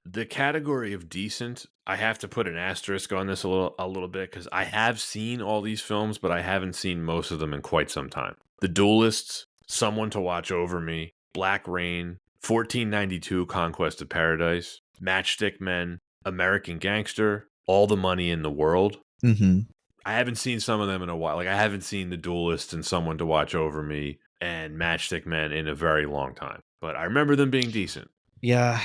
The category of decent, I have to put an asterisk on this a little bit because I have seen all these films, but I haven't seen most of them in quite some time. The Duelists, Someone to Watch Over Me, Black Rain, 1492 Conquest of Paradise, Matchstick Men, American Gangster, All the Money in the World. Mm-hmm. I haven't seen some of them in a while. Like, I haven't seen The Duelist and Someone to Watch Over Me and Matchstick Men in a very long time. But I remember them being decent. Yeah.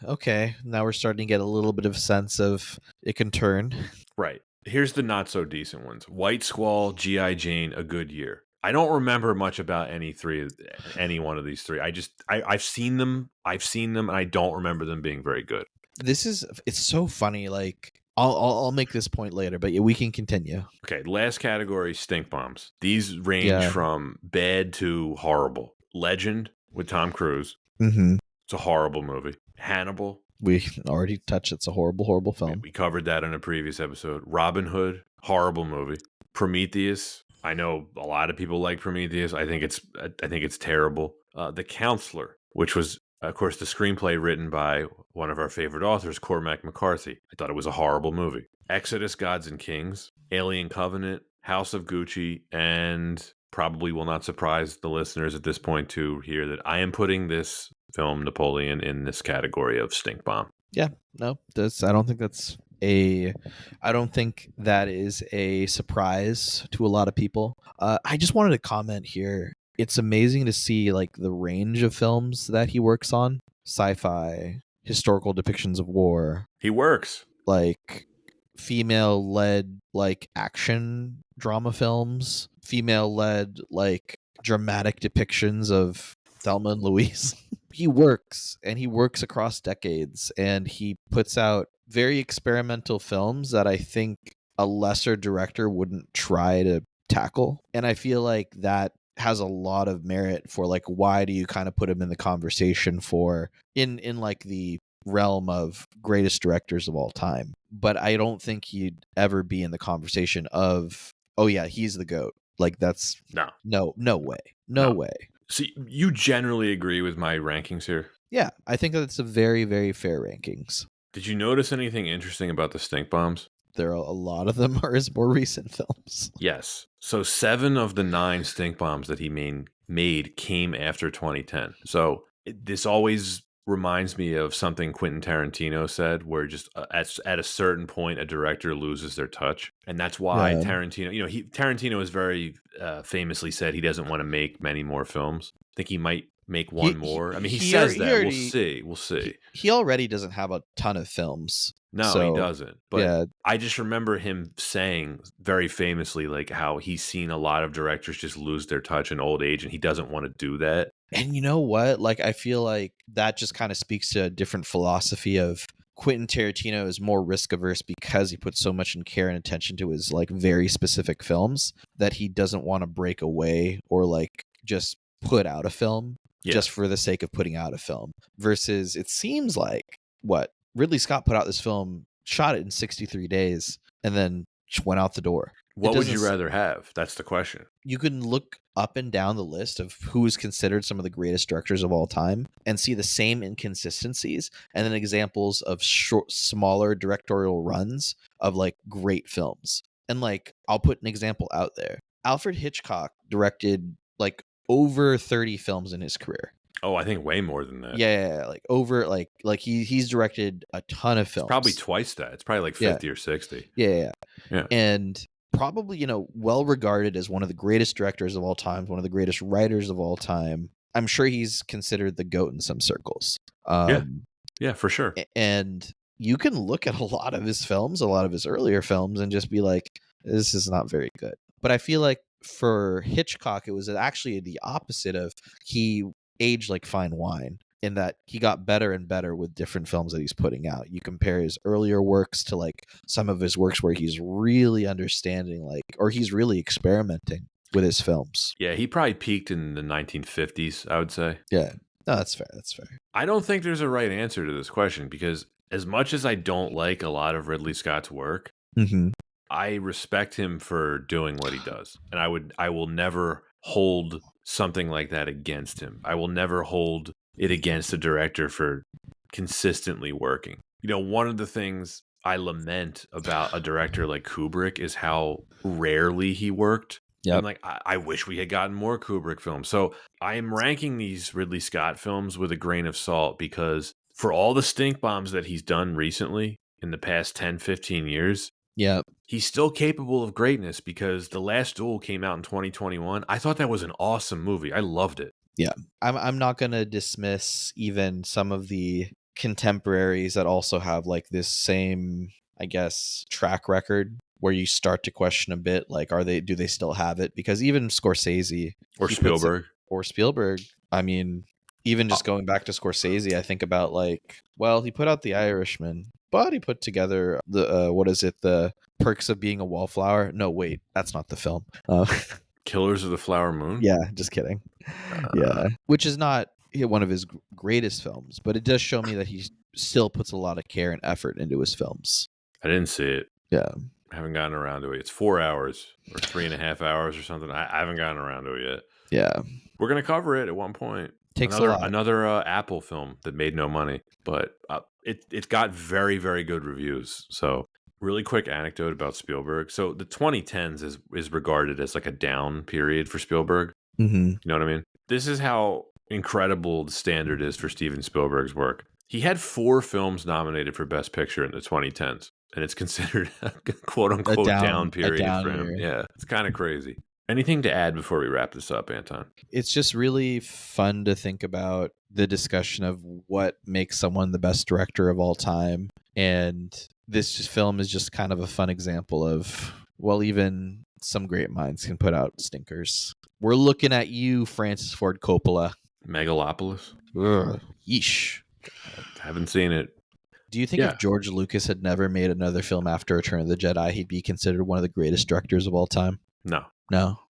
Okay. Now we're starting to get a little bit of a sense of it can turn. Right. Here's the not so decent ones: White Squall, G.I. Jane, A Good Year. I don't remember much about any one of these 3. I've seen them, and I don't remember them being very good. It's so funny. Like, I'll make this point later, but yeah, we can continue. Okay, last category, stink bombs. These range from bad to horrible. Legend with Tom Cruise. Mm-hmm. It's a horrible movie. Hannibal. We already touched. It's a horrible, horrible film. We covered that in a previous episode. Robin Hood, horrible movie. Prometheus. I know a lot of people like Prometheus. I think it's terrible. The Counselor, which was, of course, the screenplay written by one of our favorite authors, Cormac McCarthy. I thought it was a horrible movie. Exodus, Gods and Kings, Alien Covenant, House of Gucci, and probably will not surprise the listeners at this point to hear that I am putting this film, Napoleon, in this category of stink bomb. Yeah, no, I don't think that is a surprise to a lot of people. I just wanted to comment here. It's amazing to see like the range of films that he works on: sci-fi, historical depictions of war. He works. Like female-led like action drama films, female-led like dramatic depictions of Thelma and Louise. He works across decades, and he puts out very experimental films that I think a lesser director wouldn't try to tackle. And I feel like that has a lot of merit for like, why do you kind of put him in the conversation for in like the realm of greatest directors of all time? But I don't think he'd ever be in the conversation of, oh yeah, he's the GOAT. Like, that's no way. So you generally agree with my rankings here? Yeah, I think that's a very, very fair rankings. Did you notice anything interesting about the stink bombs? There are a lot of them are his more recent films. Yes. So 7 of the 9 stink bombs that he made came after 2010. So this always reminds me of something Quentin Tarantino said, where just at a certain point, a director loses their touch, and that's why Yeah. Tarantino. Tarantino has very famously said he doesn't want to make many more films. I think he might make one more. I mean, he says He that. We'll already see. We'll see. he already doesn't have a ton of films. No, he So doesn't. But yeah. I just remember him saying very famously, like, how he's seen a lot of directors just lose their touch in old age, and he doesn't want to do that. And you know what? Like, I feel like that just kind of speaks to a different philosophy of Quentin Tarantino is more risk averse because he puts so much in care and attention to his like very specific films that he doesn't want to break away or like just put out a film Yeah. just for the sake of putting out a film. Versus it seems like what Ridley Scott put out this film, shot it in 63 days, and then just went out the door. What would you rather have? That's the question. You can look up and down the list of who is considered some of the greatest directors of all time and see the same inconsistencies and then examples of smaller directorial runs of like great films. And like, I'll put an example out there. Alfred Hitchcock directed like over 30 films in his career. Oh, I think way more than that. Yeah, like over like he's directed a ton of films. It's probably twice that. It's probably like 50 or 60. Yeah. Yeah. And probably, well regarded as one of the greatest directors of all time, one of the greatest writers of all time. I'm sure he's considered the GOAT in some circles. Yeah, for sure. And you can look at a lot of his films, a lot of his earlier films, and just be like, this is not very good. But I feel like for Hitchcock, it was actually the opposite of he aged like fine wine, in that he got better and better with different films that he's putting out. You compare his earlier works to like some of his works where he's really understanding or he's really experimenting with his films. Yeah, he probably peaked in the 1950s, I would say. Yeah. No, that's fair. That's fair. I don't think there's a right answer to this question because as much as I don't like a lot of Ridley Scott's work, I respect him for doing what he does. And I will never hold something like that against him. I will never hold it against a director for consistently working. One of the things I lament about a director like Kubrick is how rarely he worked. Yep. And I wish we had gotten more Kubrick films. So I am ranking these Ridley Scott films with a grain of salt because for all the stink bombs that he's done recently in the past 10, 15 years, he's still capable of greatness because The Last Duel came out in 2021. I thought that was an awesome movie. I loved it. Yeah. I'm not going to dismiss even some of the contemporaries that also have like this same, I guess, track record where you start to question a bit, like, do they still have it? Because even Scorsese or Spielberg, I mean, even just going back to Scorsese, I think about he put out The Irishman, but he put together the Perks of Being a Wallflower. No, wait, that's not the film. Killers of the Flower Moon? Yeah, just kidding. Yeah, which is not one of his greatest films, but it does show me that he still puts a lot of care and effort into his films. I didn't see it. Yeah. I haven't gotten around to it. It's 4 hours or 3.5 hours or something. I haven't gotten around to it yet. Yeah. We're going to cover it at one point. Takes a lot. Another Apple film that made no money, but it got very, very good reviews. So really quick anecdote about Spielberg. So the 2010s is regarded as like a down period for Spielberg. Mm-hmm. You know what I mean? This is how incredible the standard is for Steven Spielberg's work. He had 4 films nominated for Best Picture in the 2010s, and it's considered a quote-unquote down period for him. Yeah, it's kind of crazy. Anything to add before we wrap this up, Anton? It's just really fun to think about the discussion of what makes someone the best director of all time. And this film is just kind of a fun example of, well, even some great minds can put out stinkers. We're looking at you, Francis Ford Coppola. Megalopolis? Ugh. Yeesh. I haven't seen it. Do you think if George Lucas had never made another film after Return of the Jedi, he'd be considered one of the greatest directors of all time? No.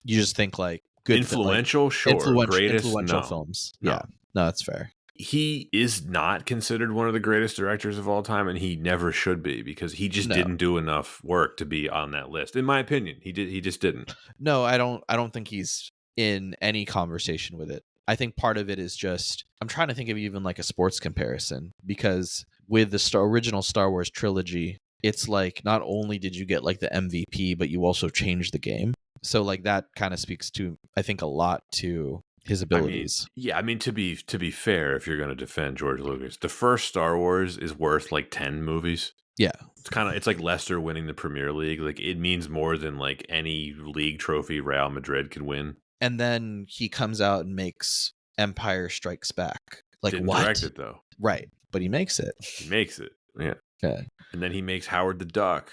You just think like good influential, sure. Influential films. No. Yeah. No, that's fair. He is not considered one of the greatest directors of all time, and he never should be because he just didn't do enough work to be on that list. In my opinion, he just didn't. No, I don't think he's in any conversation with it. I think part of it is just, I'm trying to think of even like a sports comparison, because with the original Star Wars trilogy, it's like not only did you get like the MVP, but you also changed the game. So like that kind of speaks to, I think, a lot to his I mean, abilities. yeah, I mean to be fair, if you're going to defend George Lucas, the first Star Wars is worth like 10 movies. Yeah. It's like Leicester winning the Premier League. Like it means more than like any league trophy Real Madrid could win. And then he comes out and makes Empire Strikes Back. Like, Didn't what? direct it though. Right. But he makes it. He makes it. Yeah. Okay. And then he makes Howard the Duck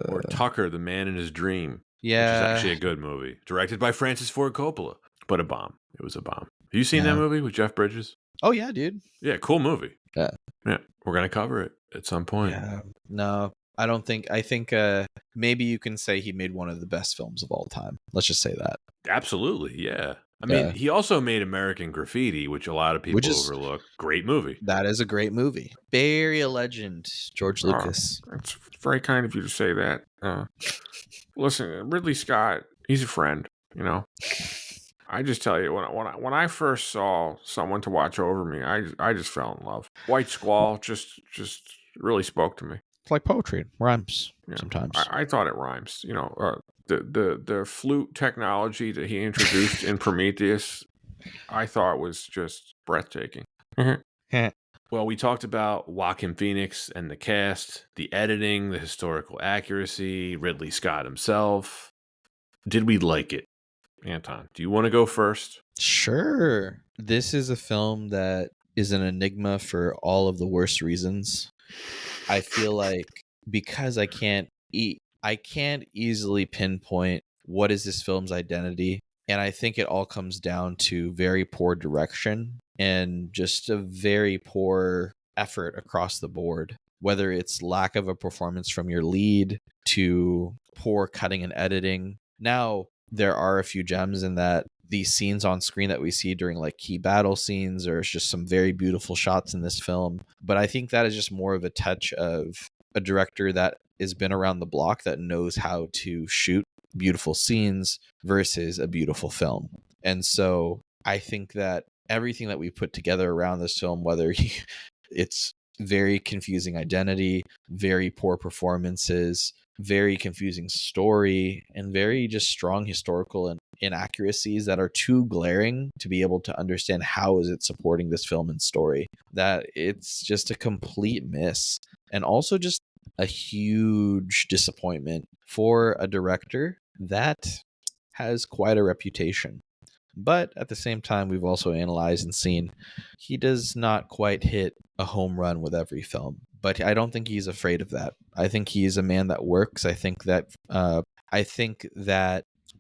or Tucker, the Man in His Dream, which is Yeah. actually a good movie, directed by Francis Ford Coppola, but a bomb. It was a bomb. Have you seen Yeah. that movie with Jeff Bridges? Oh, yeah, dude. Yeah, cool movie. Yeah. Yeah, we're going to cover it at some point. Yeah. No, I don't think. I think maybe you can say he made one of the best films of all time. Let's just say that. Absolutely, yeah. I Yeah. mean, he also made American Graffiti, which a lot of people Which is- overlook. Great movie. That is a great movie. Bury a legend, George Lucas. It's very kind of you to say that. Listen, Ridley Scott, he's a friend, you know. I just tell you, when I first saw Someone to Watch Over Me, I just fell in love. White Squall just really spoke to me. It's like poetry. It rhymes Yeah. sometimes. I thought it rhymes. You know, the flute technology that he introduced in Prometheus, I thought was just breathtaking. Well, we talked about Joaquin Phoenix and the cast, the editing, the historical accuracy, Ridley Scott himself. Did we like it? Anton, do you want to go first? Sure. This is a film that is an enigma for all of the worst reasons. I feel like because I can't easily pinpoint what is this film's identity, and I think it all comes down to very poor direction and just a very poor effort across the board, whether it's lack of a performance from your lead to poor cutting and editing. Now, there are a few gems in that these scenes on screen that we see during like key battle scenes, or it's just some very beautiful shots in this film. But I think that is just more of a touch of a director that has been around the block, that knows how to shoot beautiful scenes versus a beautiful film. And so I think that everything that we put together around this film, whether it's very confusing identity, very poor performances, very confusing story, and very just strong historical and inaccuracies that are too glaring to be able to understand how is it supporting this film and story, that it's just a complete miss. And also just a huge disappointment for a director that has quite a reputation. But at the same time, we've also analyzed and seen he does not quite hit a home run with every film. But I don't think he's afraid of that. I think he's a man that works. I think that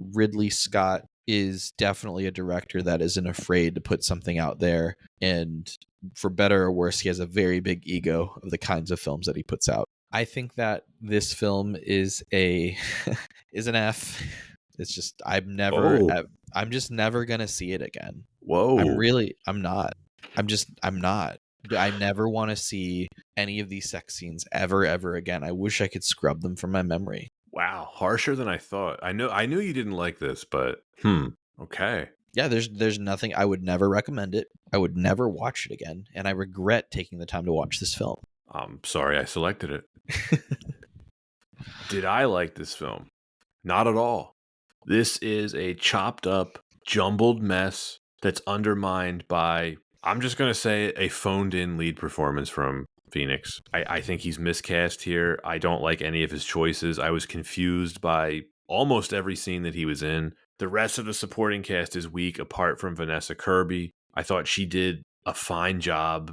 Ridley Scott is definitely a director that isn't afraid to put something out there. And for better or worse, he has a very big ego of the kinds of films that he puts out. I think that this film is an F. It's just I'm just never gonna see it again. Whoa. I'm not. I'm not. I never want to see any of these sex scenes ever again. I wish I could scrub them from my memory. Wow, harsher than I thought. I knew you didn't like this, but okay. Yeah, there's nothing. I would never recommend it. I would never watch it again, and I regret taking the time to watch this film. I'm sorry I selected it. Did I like this film? Not at all. This is a chopped up, jumbled mess that's undermined by, I'm just going to say, a phoned in lead performance from Phoenix. I think he's miscast here. I don't like any of his choices. I was confused by almost every scene that he was in. The rest of the supporting cast is weak apart from Vanessa Kirby. I thought she did a fine job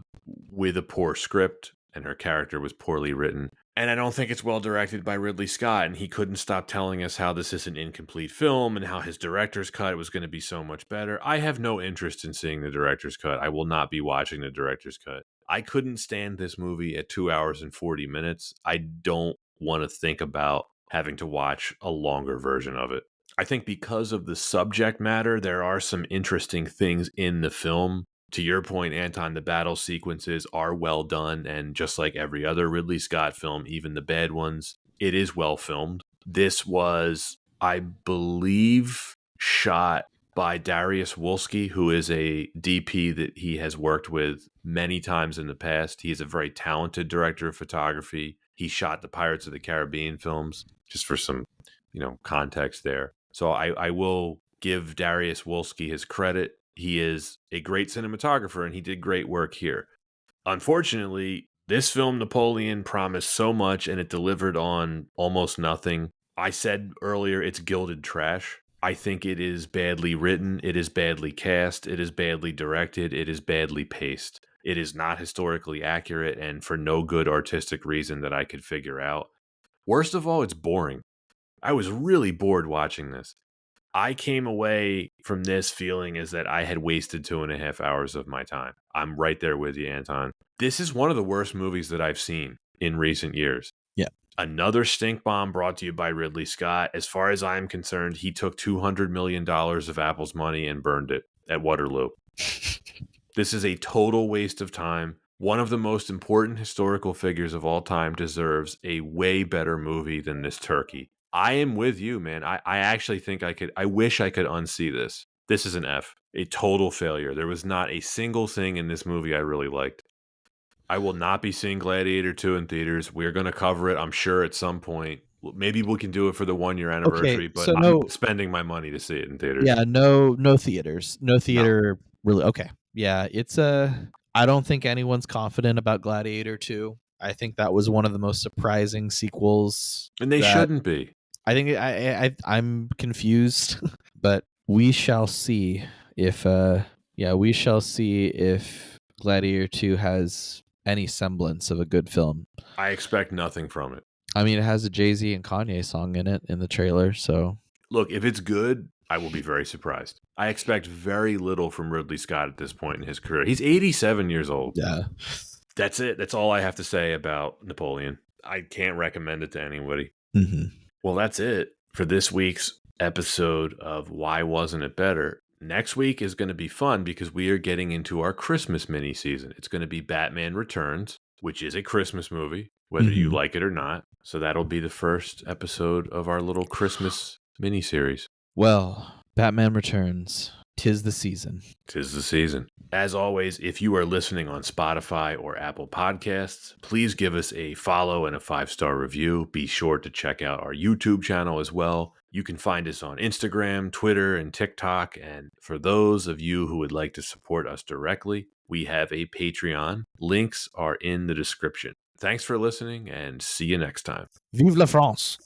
with a poor script, and her character was poorly written. And I don't think it's well directed by Ridley Scott, and he couldn't stop telling us how this is an incomplete film and how his director's cut was going to be so much better. I have no interest in seeing the director's cut. I will not be watching the director's cut. I couldn't stand this movie at 2 hours and 40 minutes. I don't want to think about having to watch a longer version of it. I think because of the subject matter, there are some interesting things in the film. To your point, Anton, the battle sequences are well done, and just like every other Ridley Scott film, even the bad ones, it is well filmed. This was, I believe, shot by Dariusz Wolski, who is a DP that he has worked with many times in the past. He is a very talented director of photography. He shot the Pirates of the Caribbean films, just for some, context there. So I will give Dariusz Wolski his credit. He is a great cinematographer, and he did great work here. Unfortunately, this film, Napoleon, promised so much, and it delivered on almost nothing. I said earlier it's gilded trash. I think it is badly written, it is badly cast, it is badly directed, it is badly paced. It is not historically accurate, and for no good artistic reason that I could figure out. Worst of all, it's boring. I was really bored watching this. I came away from this feeling as that I had wasted 2.5 hours of my time. I'm right there with you, Anton. This is one of the worst movies that I've seen in recent years. Yeah. Another stink bomb brought to you by Ridley Scott. As far as I'm concerned, he took $200 million of Apple's money and burned it at Waterloo. This is a total waste of time. One of the most important historical figures of all time deserves a way better movie than this turkey. I am with you, man. I actually think I wish I could unsee this. This is an F. A total failure. There was not a single thing in this movie I really liked. I will not be seeing Gladiator 2 in theaters. We're going to cover it, I'm sure, at some point. Maybe we can do it for the 1-year anniversary, but so I'm no, not spending my money to see it in theaters. yeah, no theaters, no No. theater. Really, okay, yeah, it's I don't think anyone's confident about Gladiator 2. I think that was one of the most surprising sequels, And they shouldn't be. I think I'm confused, but we shall see if we shall see if Gladiator 2 has any semblance of a good film. I expect nothing from it. I mean, it has a Jay-Z and Kanye song in it in the trailer, so Look, if it's good, I will be very surprised. I expect very little from Ridley Scott at this point in his career. He's 87 years old. yeah. That's it. That's all I have to say about Napoleon. I can't recommend it to anybody. Mm-hmm. Well, that's it for this week's episode of Why Wasn't It Better? Next week is going to be fun because we are getting into our Christmas mini season. It's going to be Batman Returns, which is a Christmas movie, whether you like it or not. So that'll be the first episode of our little Christmas mini series. Well, Batman Returns. 'Tis the season. 'Tis the season. As always, if you are listening on Spotify or Apple Podcasts, please give us a follow and a 5-star review. Be sure to check out our YouTube channel as well. You can find us on Instagram, Twitter, and TikTok. And for those of you who would like to support us directly, we have a Patreon. Links are in the description. Thanks for listening and see you next time. Vive la France!